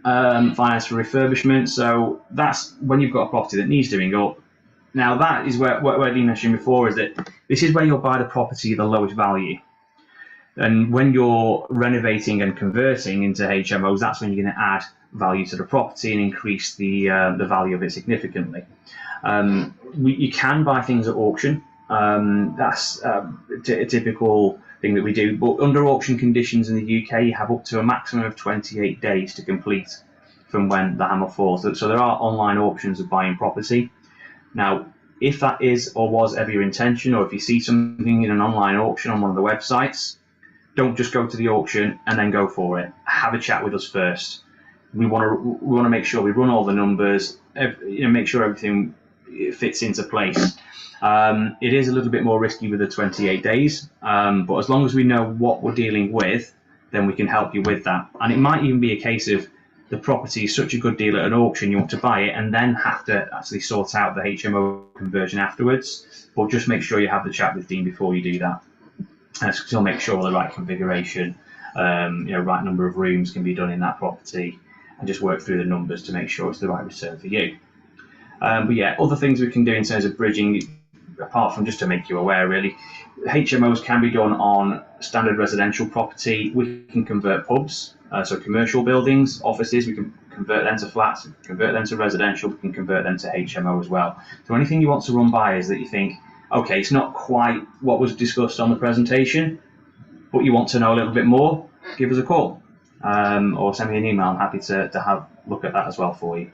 finance for refurbishment. So that's when you've got a property that needs doing up. Now that is where Dean mentioned before, is that this is when you'll buy the property at the lowest value. And when you're renovating and converting into HMOs, that's when you're going to add value to the property and increase the value of it significantly. You can buy things at auction. That's a typical thing that we do. But under auction conditions in the UK, you have up to a maximum of 28 days to complete from when the hammer falls. So there are online auctions of buying property. Now, if that is or was ever your intention, or if you see something in an online auction on one of the websites, don't just go to the auction and then go for it. Have a chat with us first. We want to make sure we run all the numbers, make sure everything fits into place. It is a little bit more risky with the 28 days, but as long as we know what we're dealing with, then we can help you with that. And it might even be a case of the property is such a good deal at an auction, you want to buy it and then have to actually sort out the HMO conversion afterwards. But just make sure you have the chat with Dean before you do that. So he'll make sure the right configuration, right number of rooms can be done in that property, and just work through the numbers to make sure it's the right return for you. But yeah, other things we can do in terms of bridging, apart from just to make you aware really, HMOs can be done on standard residential property. We can convert pubs, so commercial buildings, offices, we can convert them to flats, convert them to residential, we can convert them to HMO as well. So anything you want to run by is that you think, okay, it's not quite what was discussed on the presentation, but you want to know a little bit more, give us a call or send me an email. I'm happy to have a look at that as well for you.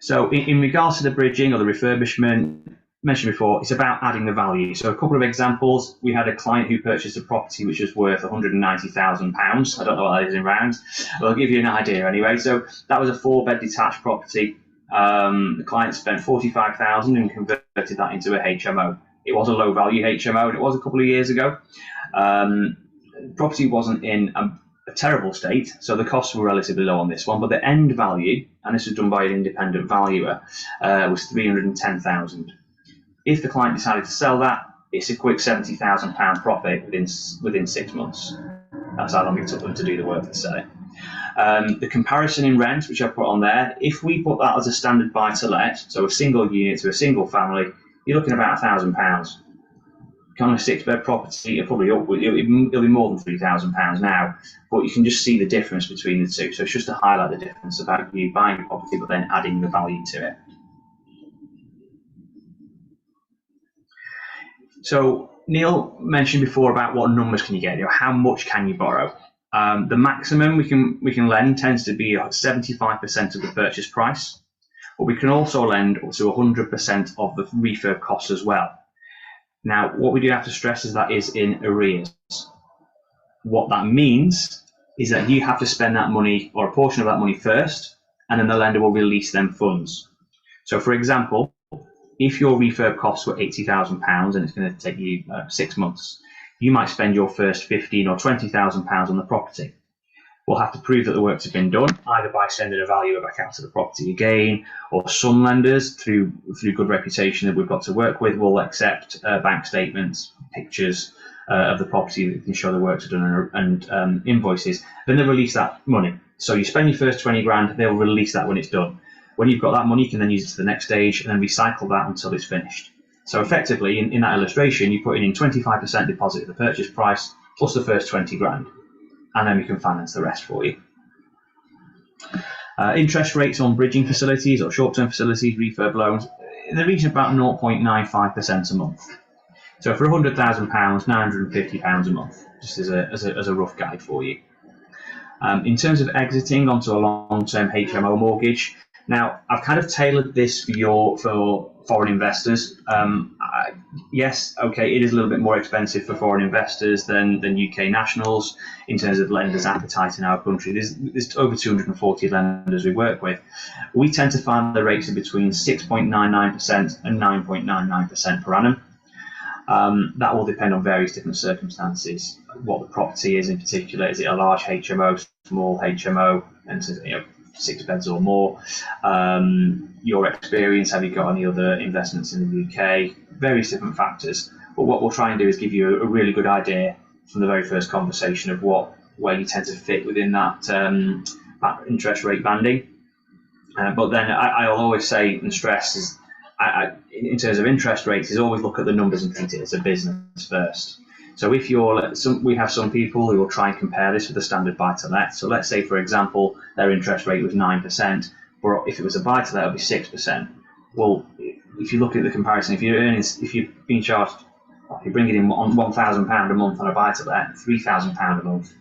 So in regards to the bridging or the refurbishment, mentioned before, it's about adding the value. So a couple of examples. We had a client who purchased a property which was worth £190,000. I don't know what that is in rounds, but I'll give you an idea anyway. So that was a 4-bed detached property. The client spent £45,000 and converted that into a HMO. It was a low value HMO, and it was a couple of years ago. Property wasn't in a terrible state, so the costs were relatively low on this one, but the end value, and this was done by an independent valuer, was £310,000. If the client decided to sell that, it's a quick £70,000 profit within 6 months. That's how long it took them to do the work to sell it. The comparison in rent, which I put on there, if we put that as a standard buy-to-let, so a single unit to a single family, you're looking at about £1,000. Kind of a 6-bed property, it'll be more than £3,000 now, but you can just see the difference between the two. So it's just to highlight the difference about you buying a property but then adding the value to it. So Neil mentioned before about what numbers can you get, how much can you borrow? The maximum we can lend tends to be 75% of the purchase price, but we can also lend up to 100% of the refurb costs as well. Now, what we do have to stress is that is in arrears. What that means is that you have to spend that money or a portion of that money first, and then the lender will release them funds. So, for example, if your refurb costs were £80,000 and it's going to take you 6 months, you might spend your first £15,000 or £20,000 on the property. We'll have to prove that the works have been done, either by sending a valuer back out to the property again, or some lenders, through good reputation that we've got to work with, will accept bank statements, pictures of the property that can show the works are done, and invoices. Then they'll release that money. So you spend your first 20 grand, they'll release that when it's done. When you've got that money, you can then use it to the next stage and then recycle that until it's finished. So effectively, in that illustration, you're putting in 25% deposit of the purchase price plus the first 20 grand. And then we can finance the rest for you. Interest rates on bridging facilities or short-term facilities, refurb loans, in the region of about 0.95% a month. So for £100,000, £950 a month, just as a rough guide for you. In terms of exiting onto a long-term HMO mortgage, Now, I've kind of tailored this for foreign investors. Yes, okay, it is a little bit more expensive for foreign investors than UK nationals in terms of lenders' appetite in our country. There's over 240 lenders we work with. We tend to find the rates are between 6.99% and 9.99% per annum. That will depend on various different circumstances. What the property is in particular, is it a large HMO, small HMO, and 6 beds or more? Your experience, have you got any other investments in the UK? Various different factors. But what we'll try and do is give you a really good idea from the very first conversation of where you tend to fit within that interest rate banding. But then I'll always say and stress is, in terms of interest rates, is always look at the numbers and treat it as a business first. So if we have some people who will try and compare this with the standard buy-to-let. So let's say, for example, their interest rate was 9%, but if it was a buy-to-let, it would be 6%. Well, if you look at the comparison, if you're being charged, if you're bringing in £1,000 a month on a buy-to-let, £3,000 a month,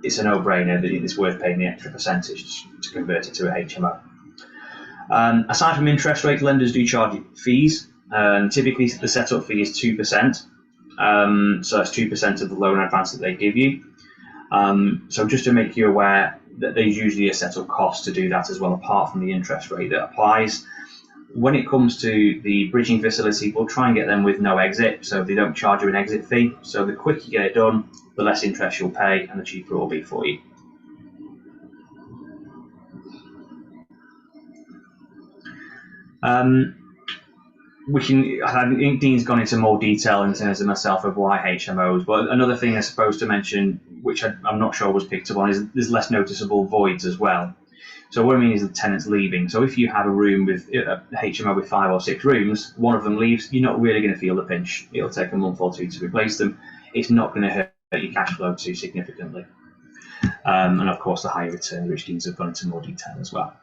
it's a no-brainer that it's worth paying the extra percentage to convert it to a HMO. Aside from interest rates, lenders do charge fees. Typically, the setup fee is 2%. So that's 2% of the loan advance that they give you. So just to make you aware that there's usually a setup cost to do that as well, apart from the interest rate that applies. When it comes to the bridging facility, we'll try and get them with no exit, so they don't charge you an exit fee. So the quicker you get it done, the less interest you'll pay and the cheaper it will be for you. I think Dean's gone into more detail in terms of myself of why HMOs, but another thing I suppose to mention, which I'm not sure was picked up on, is there's less noticeable voids as well. So what I mean is the tenants leaving. So if you have a room with a HMO with 5 or 6 rooms, one of them leaves, you're not really going to feel the pinch. It'll take a month or two to replace them. It's not going to hurt your cash flow too significantly. And of course the higher return, which Dean's have gone into more detail as well.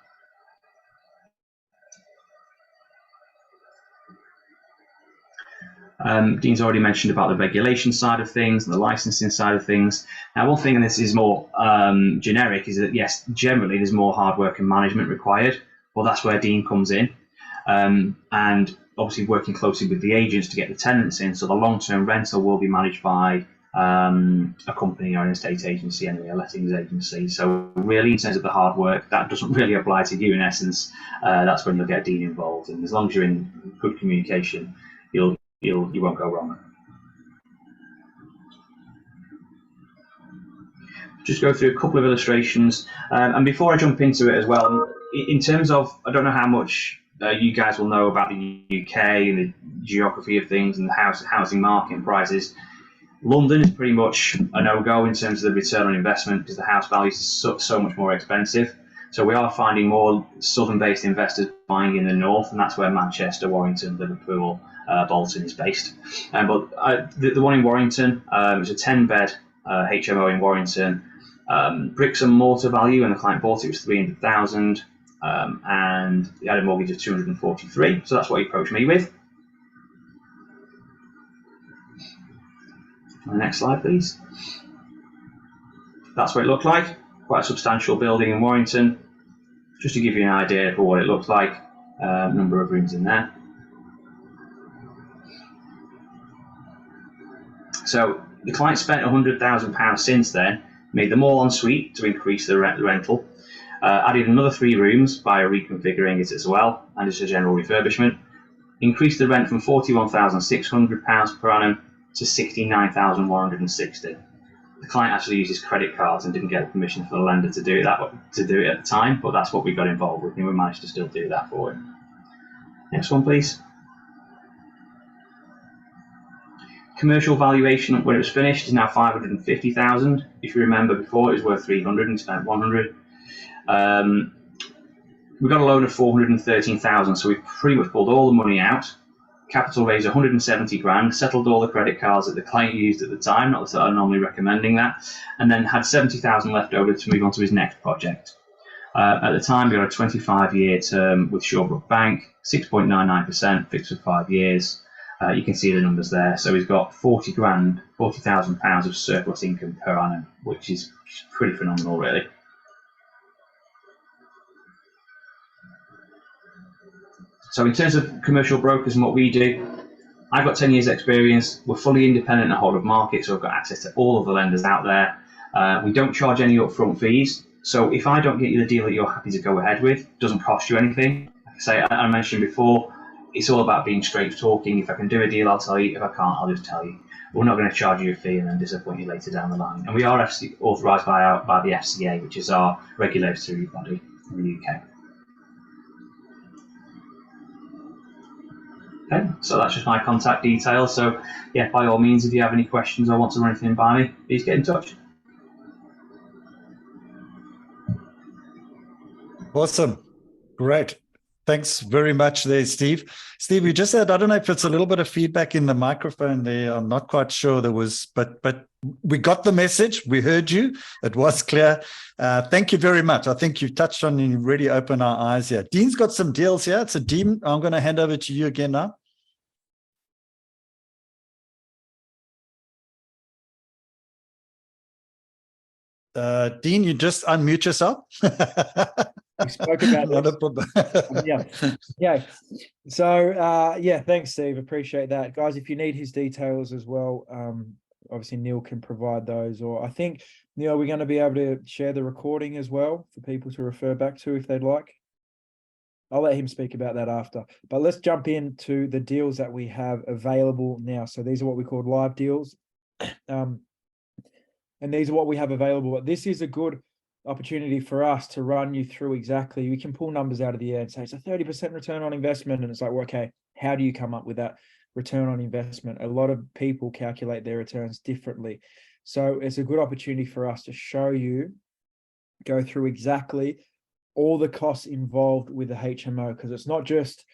Dean's already mentioned about the regulation side of things and the licensing side of things. Now, one thing, and this is more generic, is that yes, generally there's more hard work and management required. Well, that's where Dean comes in, and obviously working closely with the agents to get the tenants in. So the long-term rental will be managed by a company or an estate agency, anyway, a lettings agency. So really, in terms of the hard work, that doesn't really apply to you in essence. That's when you'll get Dean involved, and as long as you're in good communication, you won't go wrong. Just go through a couple of illustrations, and before I jump into it as well, in terms of, I don't know how much you guys will know about the UK and the geography of things and the housing market and prices. London is pretty much a no-go in terms of the return on investment because the house values is so much more expensive. So we are finding more southern-based investors buying in the north, and that's where Manchester, Warrington, Liverpool, Bolton is based. But the one in Warrington, it's a 10-bed HMO in Warrington. Bricks and mortar value, and the client bought it was 300,000, and he had a mortgage of 243. So that's what he approached me with. The next slide, please. That's what it looked like. Quite a substantial building in Warrington. Just to give you an idea of what it looks like, number of rooms in there. So the client spent £100,000 since then, made them all en suite to increase the rental, added another 3 rooms by reconfiguring it as well, and it's a general refurbishment, increased the rent from £41,600 per annum to £69,160. The client actually uses credit cards and didn't get permission from the lender to do it at the time, but that's what we got involved with, and we managed to still do that for him. Next one, please. Commercial valuation when it was finished is now 550,000. If you remember before, it was worth 300 and spent 100. We got a loan of 413,000, so we pretty much pulled all the money out. Capital raised 170 grand, settled all the credit cards that the client used at the time, not that I'm normally recommending that, and then had 70,000 left over to move on to his next project. At the time, we got a 25-year term with Shawbrook Bank, 6.99%, fixed for 5 years. You can see the numbers there. So he's got £40,000 of surplus income per annum, which is pretty phenomenal, really. So in terms of commercial brokers and what we do, I've got 10 years experience. We're fully independent and whole of market, so I've got access to all of the lenders out there. We don't charge any upfront fees. So if I don't get you the deal that you're happy to go ahead with, it doesn't cost you anything. Like I say, I mentioned before, it's all about being straight talking. If I can do a deal, I'll tell you. If I can't, I'll just tell you. We're not going to charge you a fee and then disappoint you later down the line. And we are authorised by the FCA, which is our regulatory body in the UK. Okay, so that's just my contact details. So yeah, by all means, if you have any questions or want to run anything by me, please get in touch. Awesome. Great. Thanks very much there, Steve. Steve, you just said, I don't know if it's a little bit of feedback in the microphone there. I'm not quite sure there was, but we got the message. We heard you. It was clear. Thank you very much. I think you've touched on and you really opened our eyes here. Dean's got some deals here. So Dean, I'm going to hand over to you again now. Dean, you just unmute yourself. We spoke about Not a this. problem. Yeah. So yeah, thanks, Steve. Appreciate that, guys. If you need his details as well, obviously Neil can provide those. Or I think Neil, we're going to be able to share the recording as well for people to refer back to if they'd like. I'll let him speak about that after. But let's jump into the deals that we have available now. So these are what we call live deals. And these are what we have available. But this is a good opportunity for us to run you through exactly. We can pull numbers out of the air and say it's a 30% return on investment. And it's like, well, okay, how do you come up with that return on investment? A lot of people calculate their returns differently. So it's a good opportunity for us to show you, go through exactly all the costs involved with the HMO, because it's not just,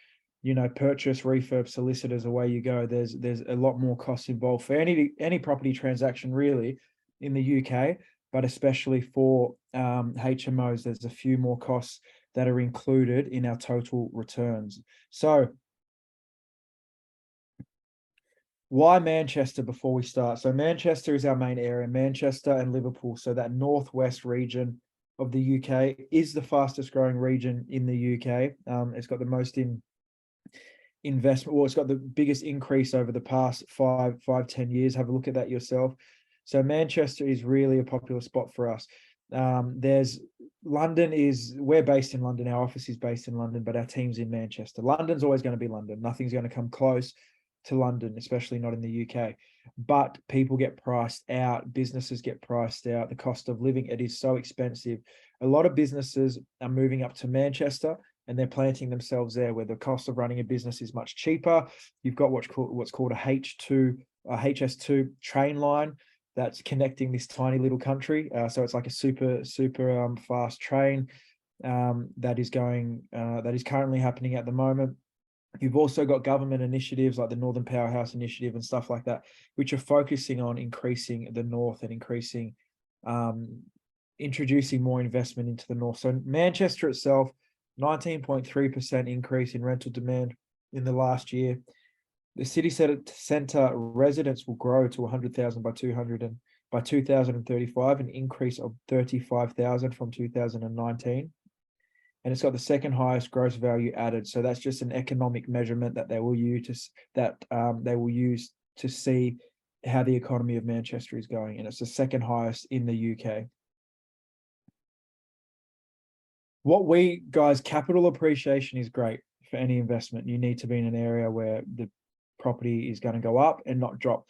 you know, purchase, refurb, solicitors, away you go. There's a lot more costs involved for any property transaction really in the UK, but especially for HMOs, there's a few more costs that are included in our total returns. So why Manchester before we start? So Manchester is our main area, Manchester and Liverpool. So that northwest region of the UK is the fastest growing region in the UK. It's got the most investment, well, it's got the biggest increase over the past 10 years. Have a look at that yourself. So Manchester is really a popular spot for us. We're based in London. Our office is based in London, but our team's in Manchester. London's always going to be London. Nothing's going to come close to London, especially not in the UK. But people get priced out. Businesses get priced out. The cost of living, it is so expensive. A lot of businesses are moving up to Manchester and they're planting themselves there where the cost of running a business is much cheaper. You've got what's called a HS2 train line that's connecting this tiny little country. So it's like a super fast train that is currently happening at the moment. You've also got government initiatives like the Northern Powerhouse Initiative and stuff like that, which are focusing on increasing the north and introducing more investment into the north. So Manchester itself, 19.3% increase in rental demand in the last year. The city centre residents will grow to 100,000 by 2035, an increase of 35,000 from 2019. And it's got the second highest gross value added. So that's just an economic measurement that they will use to see how the economy of Manchester is going. And it's the second highest in the UK. Capital appreciation is great for any investment. You need to be in an area where the property is going to go up and not drop.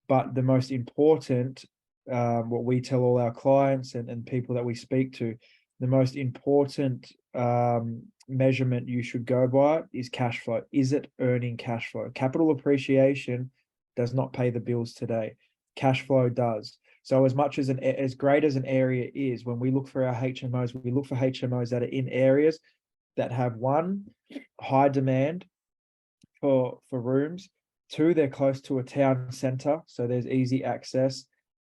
But the most important, what we tell all our clients and people that we speak to, the most important measurement you should go by is cash flow. Is it earning cash flow? Capital appreciation does not pay the bills today. Cash flow does. So as much as great as an area is, when we look for our HMOs, we look for HMOs that are in areas that have, one, high demand for rooms, two, they're close to a town centre, so there's easy access,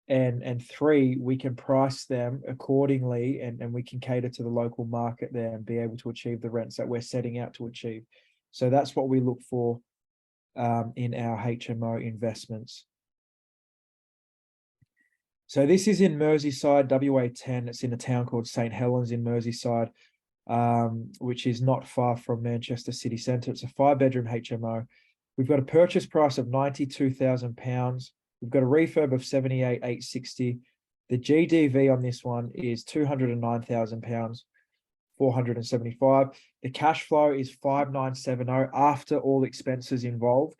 and three, we can price them accordingly and we can cater to the local market there and be able to achieve the rents that we're setting out to achieve. So that's what we look for in our HMO investments. So this is in Merseyside, WA10. It's in a town called St Helens in Merseyside. which is not far from Manchester city centre. It's a 5-bedroom HMO. We've got a purchase price of £92,000. We've got a refurb of 78,860. The GDV on this one is £209,000, 475. The cash flow is 5,970 after all expenses involved.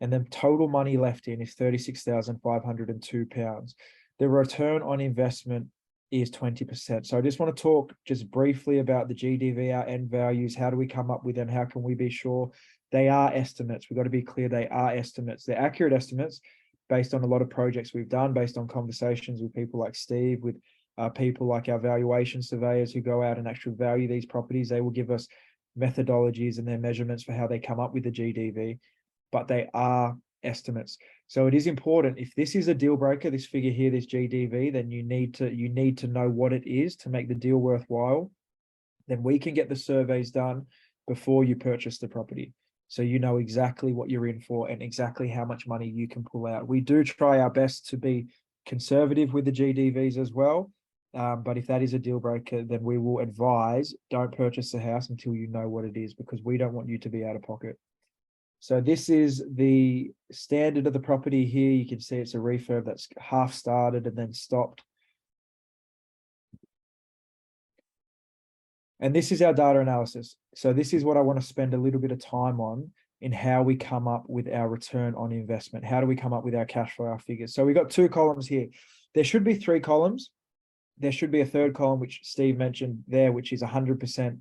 And then total money left in is £36,502. The return on investment is 20%. So I just want to talk just briefly about the GDV, our end values. How do we come up with them? How can we be sure? They are estimates. We've got to be clear. They are estimates. They're accurate estimates based on a lot of projects we've done, based on conversations with people like Steve, with people like our valuation surveyors who go out and actually value these properties. They will give us methodologies and their measurements for how they come up with the GDV, but they are estimates. So it is important, if this is a deal breaker, this figure here, this GDV, then you need to know what it is to make the deal worthwhile. Then we can get the surveys done before you purchase the property, so you know exactly what you're in for and exactly how much money you can pull out. We do try our best to be conservative with the GDVs as well, but if that is a deal breaker, then we will advise don't purchase the house until you know what it is, because we don't want you to be out of pocket. So this is the standard of the property here. You can see it's a refurb that's half started and then stopped. And this is our data analysis. So this is what I want to spend a little bit of time on in how we come up with our return on investment. How do we come up with our cash flow, our figures? So we've got 2 columns here. There should be 3 columns. There should be a 3rd column, which Steve mentioned there, which is 100%,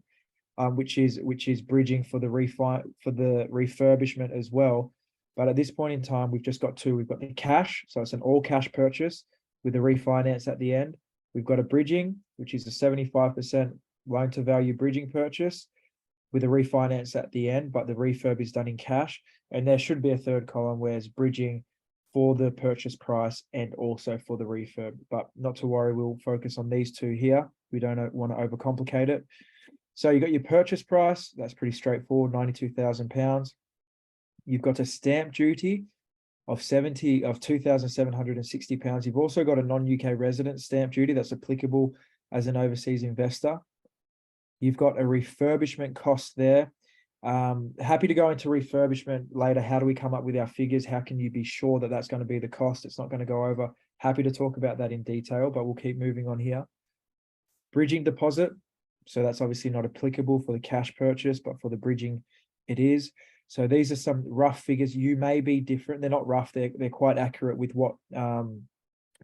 which is bridging for the refurbishment as well. But at this point in time, we've just got 2. We've got the cash, so it's an all cash purchase with a refinance at the end. We've got a bridging, which is a 75% loan to value bridging purchase with a refinance at the end, but the refurb is done in cash. And there should be a 3rd column where it's bridging for the purchase price and also for the refurb. But not to worry, we'll focus on these 2 here. We don't want to overcomplicate it. So you got your purchase price. That's pretty straightforward, £92,000. You've got a stamp duty of £2,760. You've also got a non-UK resident stamp duty that's applicable as an overseas investor. You've got a refurbishment cost there. Happy to go into refurbishment later. How do we come up with our figures? How can you be sure that that's going to be the cost? It's not going to go over. Happy to talk about that in detail, but we'll keep moving on here. Bridging deposit. So that's obviously not applicable for the cash purchase, but for the bridging, it is. So these are some rough figures. You may be different. They're not rough. They're quite accurate with what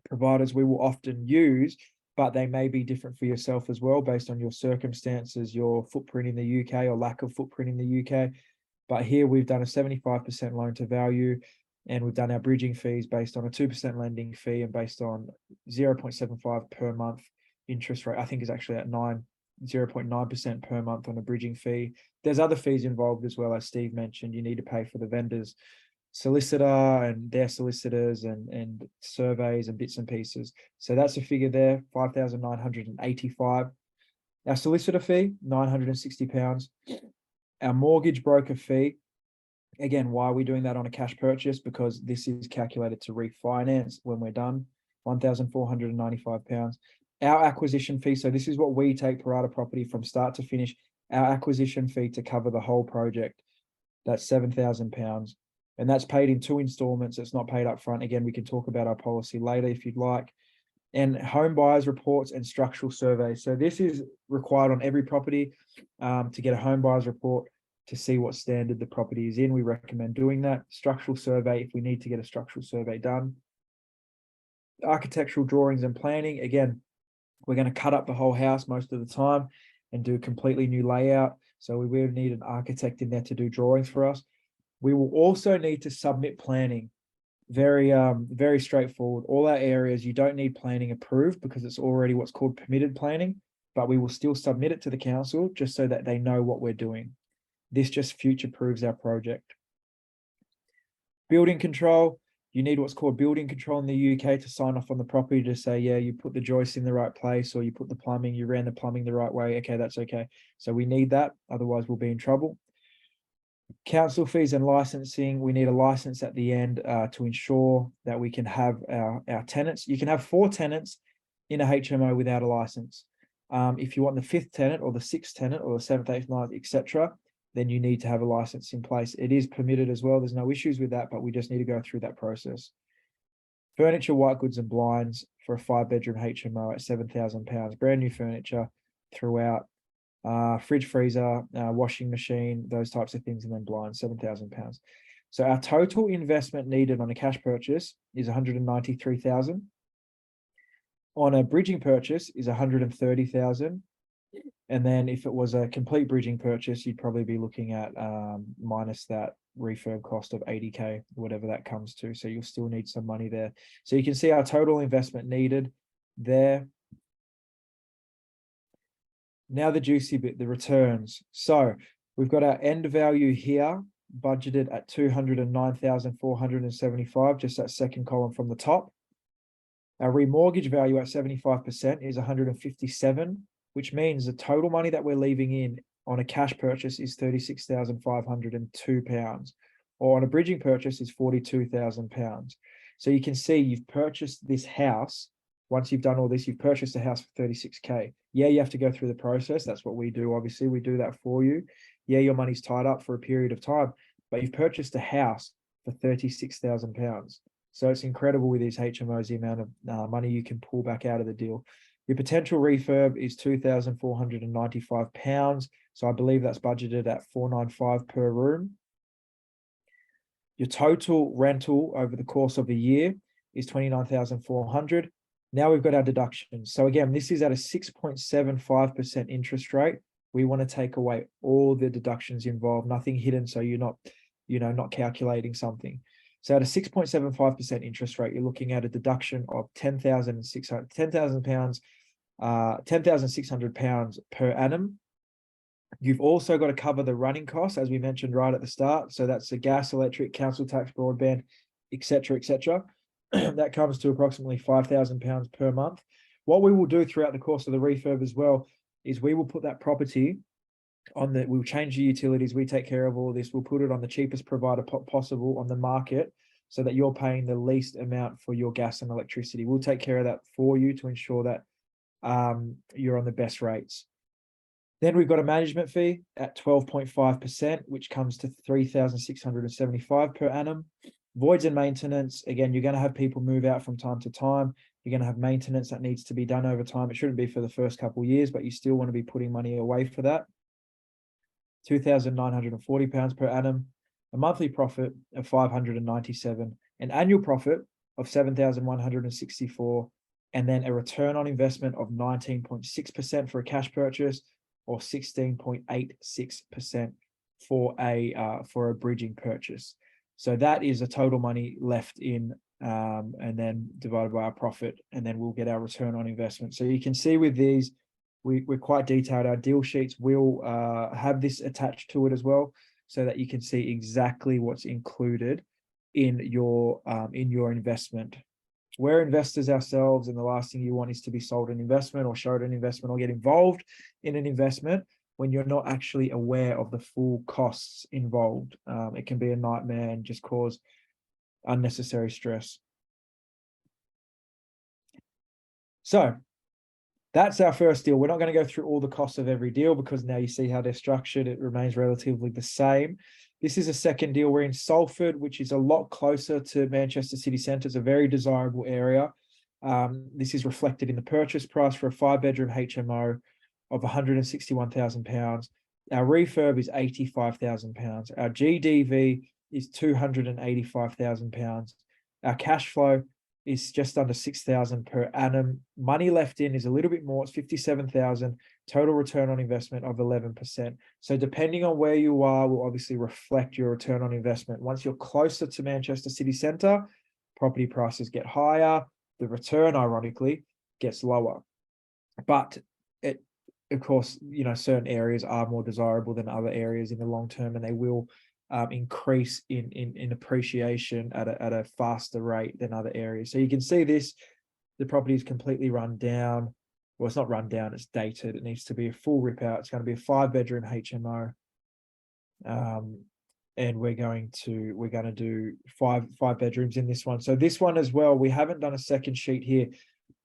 providers we will often use, but they may be different for yourself as well based on your circumstances, your footprint in the UK or lack of footprint in the UK. But here we've done a 75% loan to value, and we've done our bridging fees based on a 2% lending fee and based on 0.75 per month interest rate. I think is actually at 0.9% per month on a bridging fee. There's other fees involved as well, as Steve mentioned. You need to pay for the vendor's solicitor and their solicitors and surveys and bits and pieces. So that's a figure there, 5,985. Our solicitor fee, £960. Our mortgage broker fee, again, why are we doing that on a cash purchase? Because this is calculated to refinance when we're done, £1,495. Our acquisition fee, so this is what we take Parata Property from start to finish. Our acquisition fee to cover the whole project, that's £7,000. And that's paid in 2 installments. It's not paid up front. Again, we can talk about our policy later if you'd like. And home buyers reports and structural surveys. So this is required on every property to get a home buyers report to see what standard the property is in. We recommend doing that. Structural survey, if we need to get a structural survey done. Architectural drawings and planning. Again, we're going to cut up the whole house most of the time and do a completely new layout. So we will need an architect in there to do drawings for us. We will also need to submit planning. Very straightforward. All our areas, you don't need planning approved because it's already what's called permitted planning, but we will still submit it to the council just so that they know what we're doing. This just future-proofs our project. Building control. You need what's called building control in the UK to sign off on the property to say, yeah, you put the joists in the right place, or you put the plumbing, you ran the plumbing the right way. Okay, that's okay. So we need that. Otherwise, we'll be in trouble. Council fees and licensing. We need a license at the end to ensure that we can have our tenants. You can have 4 tenants in a HMO without a license. If you want the 5th tenant or the 6th tenant or the 7th, 8th, 9th, etc., then you need to have a license in place. It is permitted as well. There's no issues with that, but we just need to go through that process. Furniture, white goods and blinds for a 5-bedroom HMO at £7,000. Brand new furniture throughout. Fridge, freezer, washing machine, those types of things, and then blinds, £7,000. So our total investment needed on a cash purchase is 193,000. On a bridging purchase is 130,000. And then if it was a complete bridging purchase, you'd probably be looking at minus that refurb cost of 80K, whatever that comes to. So you'll still need some money there. So you can see our total investment needed there. Now the juicy bit, the returns. So we've got our end value here, budgeted at 209,475, just that second column from the top. Our remortgage value at 75% is 157, which means the total money that we're leaving in on a cash purchase is £36,502, or on a bridging purchase is £42,000. So you can see you've purchased this house. Once you've done all this, you've purchased a house for 36K. Yeah, you have to go through the process. That's what we do. Obviously, we do that for you. Yeah, your money's tied up for a period of time, but you've purchased a house for £36,000. So it's incredible with these HMOs, the amount of money you can pull back out of the deal. Your potential refurb is £2,495. So I believe that's budgeted at $495 per room. Your total rental over the course of a year is $29,400. Now we've got our deductions. So again, this is at a 6.75% interest rate. We want to take away all the deductions involved, nothing hidden, so you're not, not calculating something. So at a 6.75% interest rate, you're looking at a deduction of £10,600 per annum. You've also got to cover the running costs, as we mentioned right at the start. So that's the gas, electric, council tax, broadband, etc., etc. That comes to approximately £5,000 per month. What we will do throughout the course of the refurb as well is we will put that property on we'll change the utilities. We take care of all this. We'll put it on the cheapest provider possible on the market so that you're paying the least amount for your gas and electricity. We'll take care of that for you to ensure that you're on the best rates. Then we've got a management fee at 12.5%, which comes to $3,675 per annum. Voids and maintenance, again, you're going to have people move out from time to time. You're going to have maintenance that needs to be done over time. It shouldn't be for the first couple of years, but you still want to be putting money away for that. £2,940 per annum, a monthly profit of 597, an annual profit of 7,164, and then a return on investment of 19.6% for a cash purchase, or 16.86% for a bridging purchase. So that is the total money left in, and then divided by our profit, and then we'll get our return on investment. So you can see with these, we're quite detailed. Our deal sheets will have this attached to it as well, so that you can see exactly what's included in your investment. We're investors ourselves, and the last thing you want is to be sold an investment or showed an investment or get involved in an investment when you're not actually aware of the full costs involved. It can be a nightmare and just cause unnecessary stress. So that's our first deal. We're not going to go through all the costs of every deal because now you see how they're structured. It remains relatively the same. This is a second deal. We're in Salford, which is a lot closer to Manchester city centre. It's a very desirable area. This is reflected in the purchase price for a 5-bedroom HMO of £161,000. Our refurb is £85,000. Our GDV is £285,000. Our cash flow is just under 6,000 per annum. Money left in is a little bit more. It's 57,000. Total return on investment of 11%. So depending on where you are, will obviously reflect your return on investment. Once you're closer to Manchester city centre, property prices get higher. The return, ironically, gets lower. But of course, certain areas are more desirable than other areas in the long term, and they will increase in appreciation at a faster rate than other areas. So you can see this, the property is completely run down. Well, it's not run down, it's dated. It needs to be a full rip out. It's going to be a 5-bedroom HMO. And we're going to do five bedrooms in this one. So this one as well, we haven't done a second sheet here,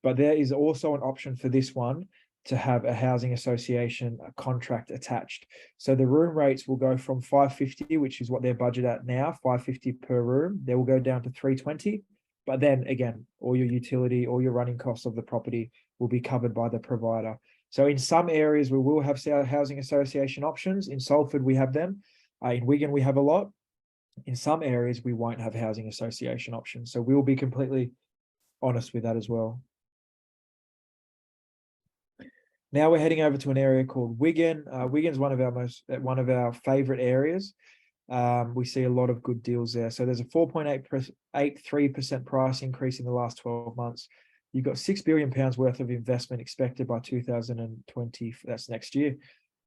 but there is also an option for this one to have a housing association contract attached. So the room rates will go from $550, which is what they're budgeted at now, $550 per room. They will go down to $320. But then again, all your utility, all your running costs of the property will be covered by the provider. So in some areas, we will have housing association options. In Salford, we have them. In Wigan, we have a lot. In some areas, we won't have housing association options. So we will be completely honest with that as well. Now we're heading over to an area called Wigan. Wigan's one of our favorite areas. We see a lot of good deals there. So there's a 4.83% price increase in the last 12 months. You've got £6 billion worth of investment expected by 2020. That's next year.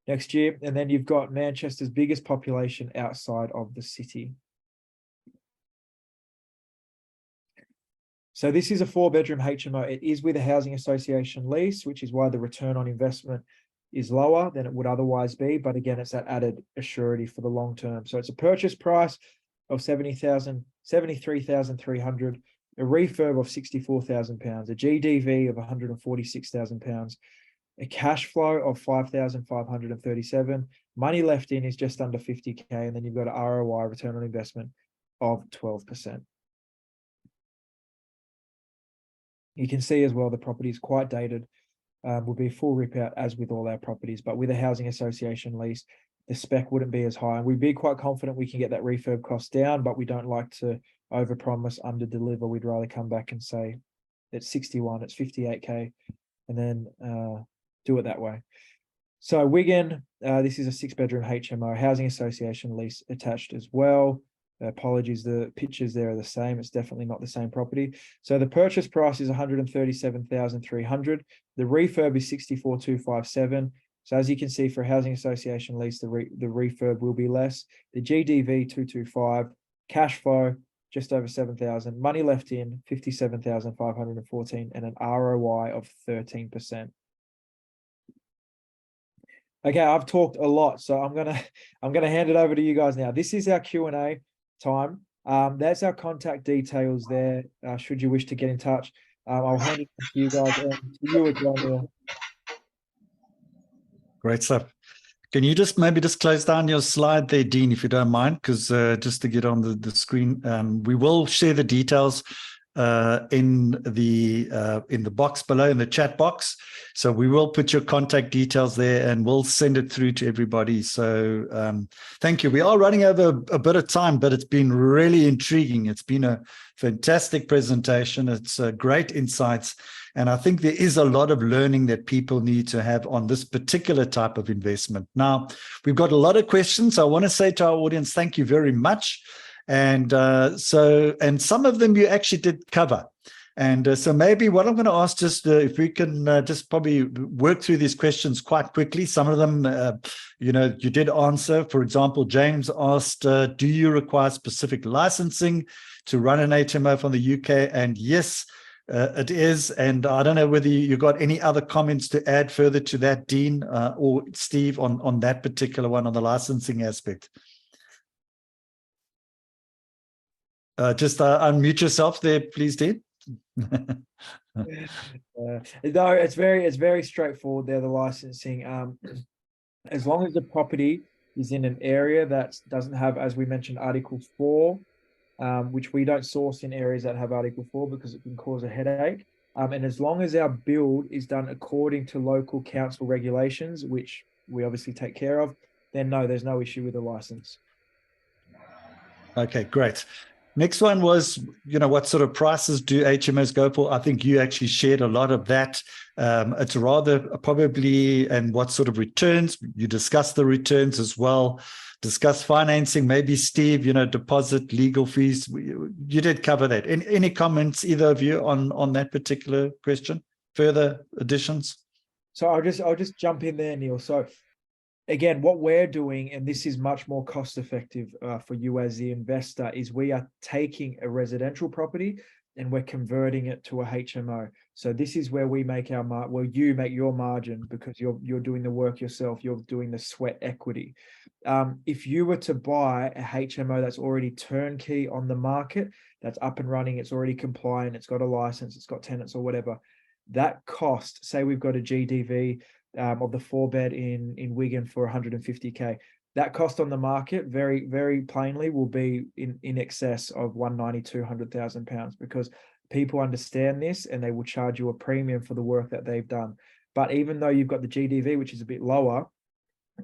And then you've got Manchester's biggest population outside of the city. So this is a 4-bedroom HMO. It is with a housing association lease, which is why the return on investment is lower than it would otherwise be. But again, it's that added assurity for the long term. So it's a purchase price of $73,300, a refurb of £64,000, a GDV of £146,000, a cash flow of $5,537. Money left in is just under 50K, and then you've got an ROI, return on investment, of 12%. You can see as well the property is quite dated. Will be a full rip out as with all our properties, but with a housing association lease, the spec wouldn't be as high. And we'd be quite confident we can get that refurb cost down, but we don't like to overpromise, under-deliver. We'd rather come back and say it's 61, it's 58K, and then do it that way. So Wigan, this is a 6-bedroom HMO, housing association lease attached as well. Apologies, the pictures there are the same. It's definitely not the same property. So the purchase price is $137,300. The refurb is $64,257. So as you can see, for a housing association lease, the refurb will be less. The GDV 225, cash flow just over 7,000, money left in 57,514, and an ROI of 13%. Okay, I've talked a lot, so I'm gonna hand it over to you guys now. This is our Q&A time. That's our contact details there. Should you wish to get in touch, I'll hand it to you guys and to you as well. Great stuff. Can you just maybe close down your slide there, Dean, if you don't mind, because just to get on the screen, we will share the details in the box below, in the chat box. So we will put your contact details there and we'll send it through to everybody. So thank you. We are running over a bit of time, but it's been really intriguing. It's been a fantastic presentation. It's great insights. And I think there is a lot of learning that people need to have on this particular type of investment. Now, we've got a lot of questions. I want to say to our audience, thank you very much. And some of them you actually did cover. And so maybe what I'm going to ask, just if we can just probably work through these questions quite quickly. Some of them, you did answer. For example, James asked, do you require specific licensing to run an HMO from the UK? And yes, it is. And I don't know whether you got any other comments to add further to that, Dean or Steve, on that particular one, on the licensing aspect. Just unmute yourself there, please, Dean. No, it's very straightforward there, the licensing. As long as the property is in an area that doesn't have, as we mentioned, Article 4, which we don't source in areas that have Article 4 because it can cause a headache. And as long as our build is done according to local council regulations, which we obviously take care of, then no, there's no issue with the license. Okay, great. Next one was, what sort of prices do HMOs go for? I think you actually shared a lot of that. It's rather probably, and what sort of returns? You discussed the returns as well. Discuss financing, maybe Steve, deposit, legal fees. You did cover that. Any comments, either of you, on that particular question? Further additions? So I'll just jump in there, Neil. So again, what we're doing, and this is much more cost effective for you as the investor, is we are taking a residential property and we're converting it to a HMO. So this is where we make our you make your margin, because you're doing the work yourself. You're doing the sweat equity. If you were to buy a HMO that's already turnkey on the market, that's up and running, it's already compliant, it's got a license, it's got tenants or whatever, that cost, say we've got a GDV of the 4-bed in Wigan for 150k, that cost on the market very, very plainly will be in excess of 190,000 to £200,000, because people understand this and they will charge you a premium for the work that they've done. But even though you've got the GDV, which is a bit lower,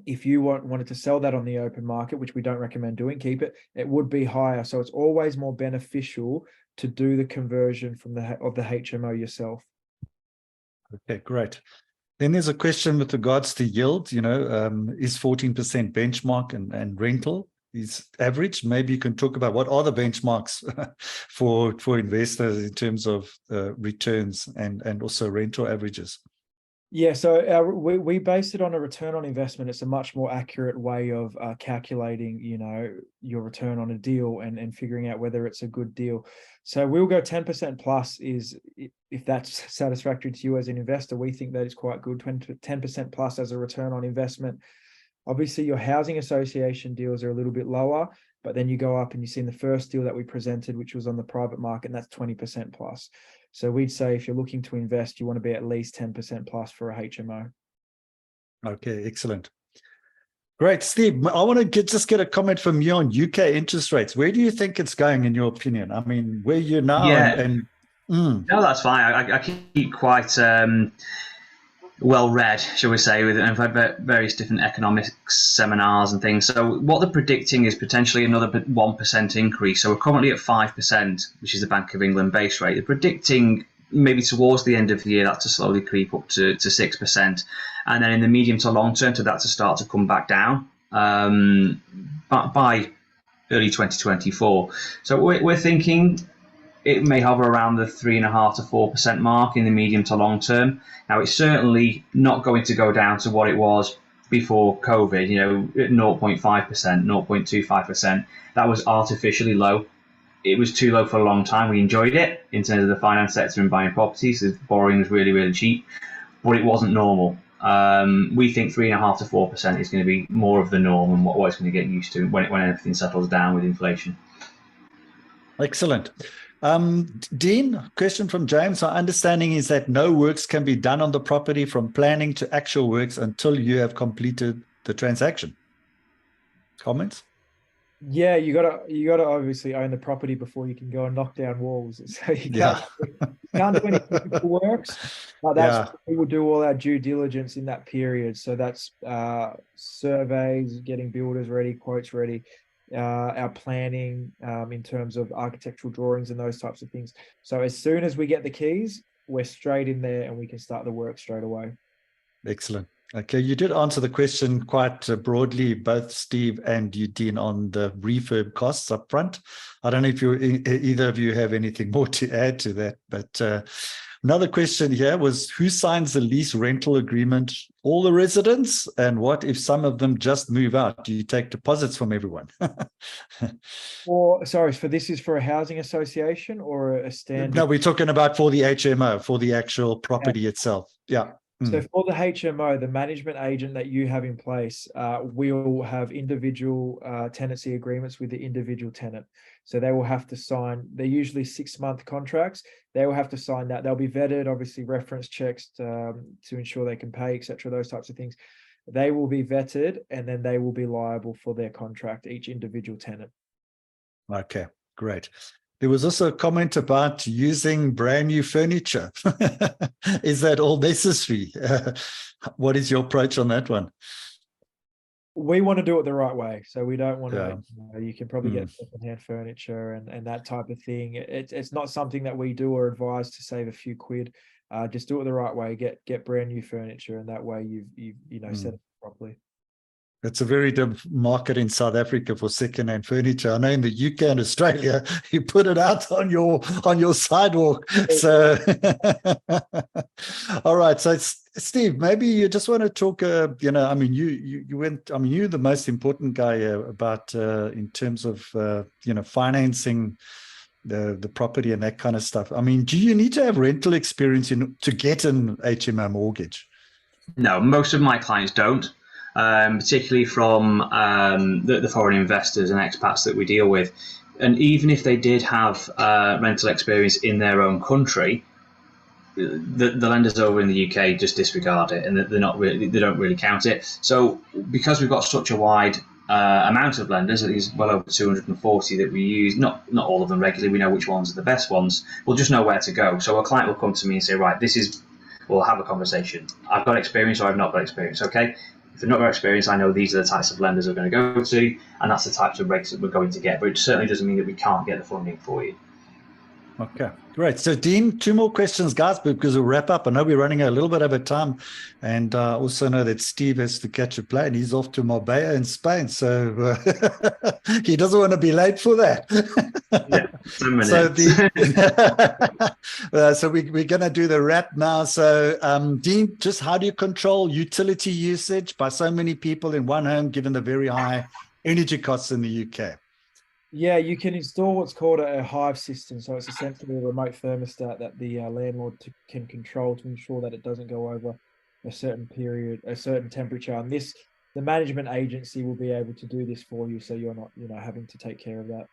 if you wanted to sell that on the open market, which we don't recommend doing, keep it, it would be higher. So it's always more beneficial to do the conversion of the HMO yourself. Okay, great. Then there's a question with regards to yield. Is 14% benchmark and rental is average? Maybe you can talk about what are the benchmarks for investors in terms of returns and also rental averages. Yeah, so we base it on a return on investment. It's a much more accurate way of calculating, your return on a deal and figuring out whether it's a good deal. So we'll go 10% plus if that's satisfactory to you as an investor. We think that is quite good, 10% plus as a return on investment. Obviously, your housing association deals are a little bit lower, but then you go up and you've seen the first deal that we presented, which was on the private market, and that's 20% plus. So we'd say if you're looking to invest, you want to be at least 10% plus for a HMO. Okay, excellent. Great. Steve, I want to just get a comment from you on UK interest rates. Where do you think it's going, in your opinion? I mean, where you're now? Yeah. No, that's fine. I keep quite well read, shall we say, I've had various different economics seminars and things. So what they're predicting is potentially another 1% increase. So we're currently at 5%, which is the Bank of England base rate. They're predicting maybe towards the end of the year that to slowly creep up to 6%, and then in the medium to long term to that to start to come back down by early 2024. So we're thinking it may hover around the 3.5% to 4% mark in the medium to long term. Now, it's certainly not going to go down to what it was before COVID, 0.5%, 0.25%. That was artificially low. It was too low for a long time. We enjoyed it in terms of the finance sector and buying properties. The borrowing was really, really cheap, but it wasn't normal. We think 3.5% to 4% is going to be more of the norm and what it's going to get used to when everything settles down with inflation. Excellent. Dean, question from James. Our understanding is that no works can be done on the property from planning to actual works until you have completed the transaction. Comments? Yeah, you gotta obviously own the property before you can go and knock down walls. So you can't do any physical works, but we will do all our due diligence in that period. So that's surveys, getting builders ready, quotes ready, our planning in terms of architectural drawings and those types of things. So as soon as we get the keys, we're straight in there and we can start the work straight away. Excellent. Okay, you did answer the question quite broadly, both Steve and you, Dean, on the refurb costs up front. I don't know if either of you have anything more to add to that, but another question here was, who signs the lease rental agreement? All the residents? And what if some of them just move out? Do you take deposits from everyone? This is for a housing association or a standard? No, we're talking about for the HMO, for the actual property itself. Yeah. So for the HMO, the management agent that you have in place will have individual tenancy agreements with the individual tenant. So they will have to sign, they're usually 6-month contracts. They will have to sign that. They'll be vetted, obviously reference checks to ensure they can pay, etc., those types of things. They will be vetted and then they will be liable for their contract, each individual tenant. Okay, great. There was also a comment about using brand new furniture. Is that all necessary? What is your approach on that one? We want to do it the right way. So we don't want to, you can probably get secondhand furniture and that type of thing. It's not something that we do or advise to save a few quid. Just do it the right way. Get brand new furniture, and that way you've set it properly. It's a very dim market in South Africa for second-hand furniture. I know in the UK and Australia, you put it out on your sidewalk. So, all right. So, Steve, maybe you just want to talk. You're the most important guy about in terms of financing the property and that kind of stuff. I mean, do you need to have rental experience to get an HMO mortgage? No, most of my clients don't. Particularly from the foreign investors and expats that we deal with. And even if they did have rental experience in their own country, the lenders over in the UK just disregard it, and they don't really count it. So because we've got such a wide amount of lenders, at least well over 240 that we use, not all of them regularly, we know which ones are the best ones, we'll just know where to go. So a client will come to me and say, right, we'll have a conversation. I've got experience or I've not got experience, okay? If they've not got experience, I know these are the types of lenders we're going to go to, and that's the types of rates that we're going to get, but it certainly doesn't mean that we can't get the funding for you. Okay, great. So, Dean, 2 more questions, guys, because we'll wrap up. I know we're running a little bit over time, and I also know that Steve has to catch a plane. He's off to Marbella in Spain, so he doesn't want to be late for that. Yeah, 10 minutes. So we're going to do the wrap now. So, Dean, just how do you control utility usage by so many people in one home, given the very high energy costs in the UK? Yeah, you can install what's called a hive system. So it's essentially a remote thermostat that the landlord can control to ensure that it doesn't go over a certain period, a certain temperature. And the management agency will be able to do this for you, so you're not, having to take care of that.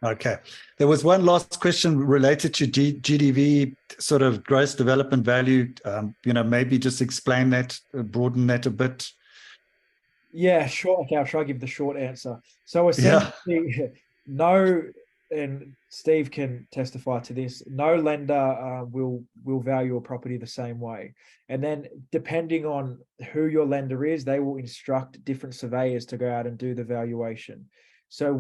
Okay. There was one last question related to GDV, sort of gross development value. Maybe just explain that, broaden that a bit. Yeah, sure. Okay, I'll try to give the short answer. So essentially, and Steve can testify to this, no lender will value a property the same way. And then depending on who your lender is, they will instruct different surveyors to go out and do the valuation. So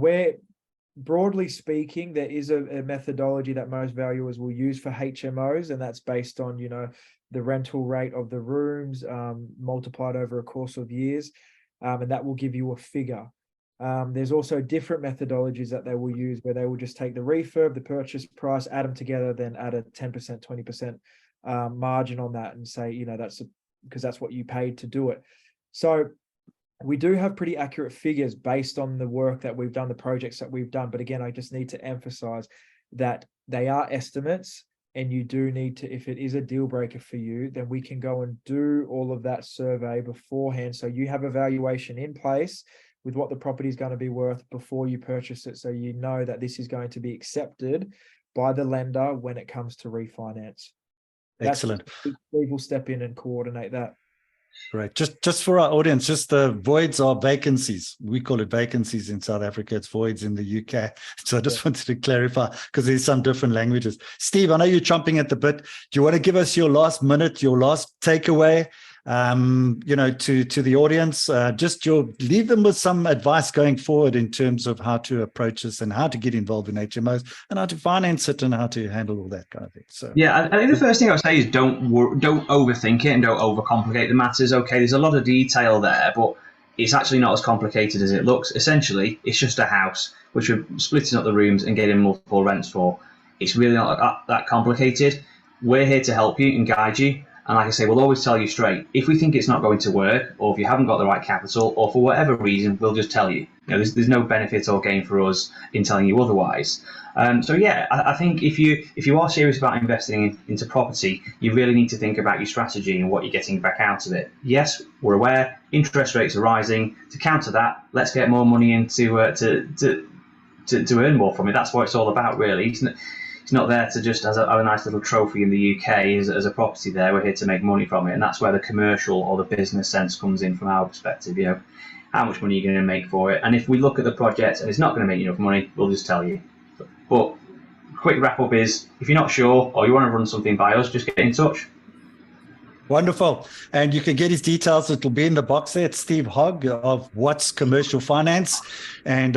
broadly speaking, there is a methodology that most valuers will use for HMOs, and that's based on, the rental rate of the rooms multiplied over a course of years. And that will give you a figure. There's also different methodologies that they will use where they will just take the refurb, the purchase price, add them together, then add a 10%, 20% margin on that and say, because that's what you paid to do it. So we do have pretty accurate figures based on the work that we've done, the projects that we've done. But again, I just need to emphasize that they are estimates. And you do need to, if it is a deal breaker for you, then we can go and do all of that survey beforehand. So you have a valuation in place with what the property is going to be worth before you purchase it. So you know that this is going to be accepted by the lender when it comes to refinance. Excellent. We will step in and coordinate that. Great. Just for our audience, just the voids are vacancies. We call it vacancies in South Africa. It's voids in the UK. So I just wanted to clarify because there's some different languages. Steve, I know you're chomping at the bit. Do you want to give us your last minute, your last takeaway, to the audience? Leave them with some advice going forward in terms of how to approach this and how to get involved in HMOs and how to finance it and how to handle all that kind of thing. So yeah, I think the first thing I would say is don't overthink it and don't overcomplicate the matters. Okay, there's a lot of detail there, but it's actually not as complicated as it looks. Essentially, it's just a house which we're splitting up the rooms and getting multiple rents for. It's really not that complicated. We're here to help you and guide you. And like I say, we'll always tell you straight. If we think it's not going to work, or if you haven't got the right capital, or for whatever reason, we'll just tell you. There's no benefit or gain for us in telling you otherwise. So yeah, I think if you are serious about investing into property, you really need to think about your strategy and what you're getting back out of it. Yes, we're aware interest rates are rising. To counter that, let's get more money in to earn more from it. That's what it's all about, really. It's not there to just have a nice little trophy in the UK as a property there. We're here to make money from it. And that's where the commercial or the business sense comes in from our perspective. How much money are you going to make for it? And if we look at the project and it's not going to make you enough money, we'll just tell you. But quick wrap up is, if you're not sure or you want to run something by us, just get in touch. Wonderful. And you can get his details. It'll be in the box there. It's Steve Hogg of What's Commercial Finance. And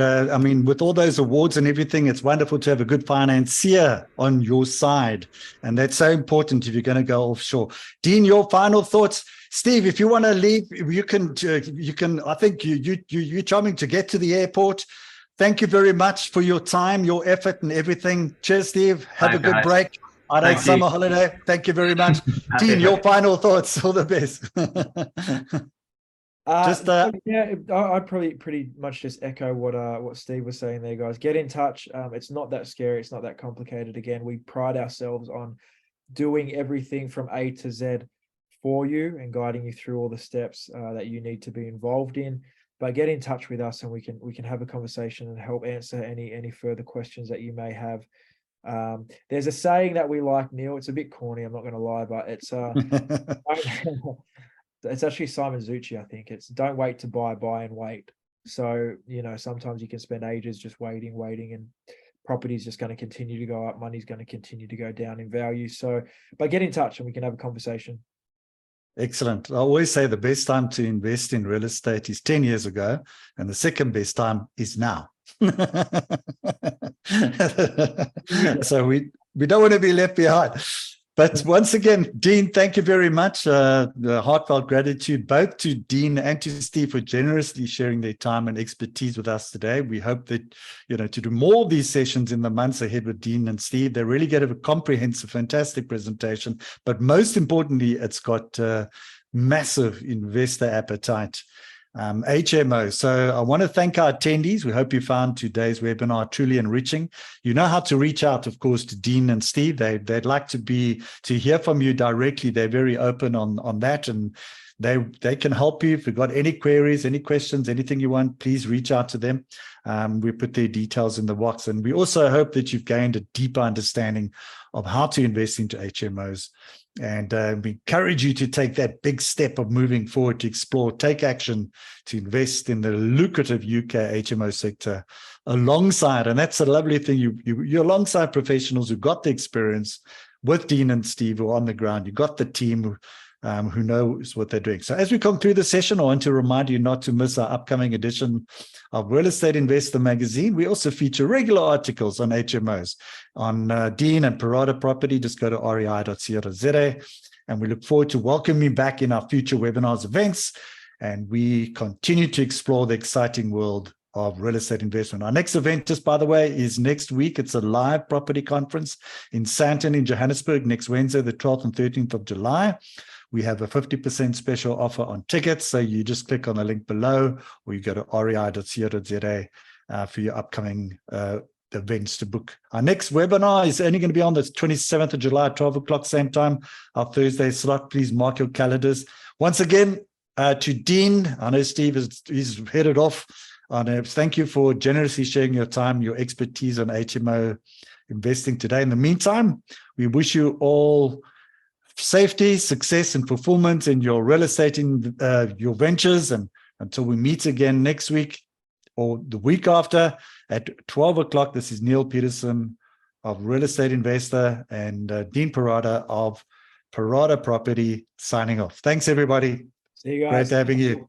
with all those awards and everything, it's wonderful to have a good financier on your side. And that's so important if you're going to go offshore. Dean, your final thoughts. Steve, if you want to leave, you can. I think you're charming to get to the airport. Thank you very much for your time, your effort and everything. Cheers, Steve. Have a good break. I know summer holiday. Thank you very much. Dean, your final thoughts. All the best. I'd probably pretty much just echo what Steve was saying there, guys. Get in touch. It's not that scary. It's not that complicated. Again, we pride ourselves on doing everything from A to Z for you and guiding you through all the steps that you need to be involved in. But get in touch with us and we can have a conversation and help answer any further questions that you may have. There's a saying that we like, Neil. It's a bit corny, I'm not going to lie, but it's it's actually Simon Zucci, I think. It's don't wait to buy and wait. So, you know, sometimes you can spend ages just waiting, and property's just going to continue to go up. Money's going to continue to go down in value. So, but get in touch and we can have a conversation. Excellent. I always say the best time to invest in real estate is 10 years ago, and the second best time is now. So we don't want to be left behind. But once again, Dean, thank you very much. The heartfelt gratitude both to Dean and to Steve for generously sharing their time and expertise with us today. We hope that, you know, to do more of these sessions in the months ahead with Dean and Steve. They really get a comprehensive, fantastic presentation. But most importantly, it's got massive investor appetite. HMO. So I want to thank our attendees. We hope you found today's webinar truly enriching. You know how to reach out, of course, to Dean and Steve. They'd like to hear from you directly. They're very open on that, and they can help you. If you've got any queries, any questions, anything you want, please reach out to them. We put their details in the box, and we also hope that you've gained a deeper understanding of how to invest into HMOs. And we encourage you to take that big step of moving forward, to explore, take action, to invest in the lucrative UK HMO sector alongside. And that's a lovely thing. You're alongside professionals who got the experience with Dean and Steve who are on the ground. You got the team who knows what they're doing. So as we conclude the session, I want to remind you not to miss our upcoming edition of Real Estate Investor magazine. We also feature regular articles on HMOs, on Dean and Parata Property. Just go to rei.co.za, and we look forward to welcoming you back in our future webinars events, and we continue to explore the exciting world of real estate investment. Our next event, just by the way, is next week. It's a live property conference in Sandton in Johannesburg, next Wednesday, the 12th and 13th of July. We have a 50% special offer on tickets. So you just click on the link below, or you go to rei.co.za for your upcoming events to book. Our next webinar is only going to be on the 27th of July, 12 o'clock, same time, our Thursday slot. Please mark your calendars. Once again, to Dean, I know Steve is headed off. Thank you for generously sharing your time, your expertise on HMO investing today. In the meantime, we wish you all safety, success, and fulfillment in your real estate, your ventures. And until we meet again next week or the week after at 12 o'clock, this is Neil Peterson of Real Estate Investor and Dean Parata of Parata Property signing off. Thanks, everybody. See you guys. Great having you.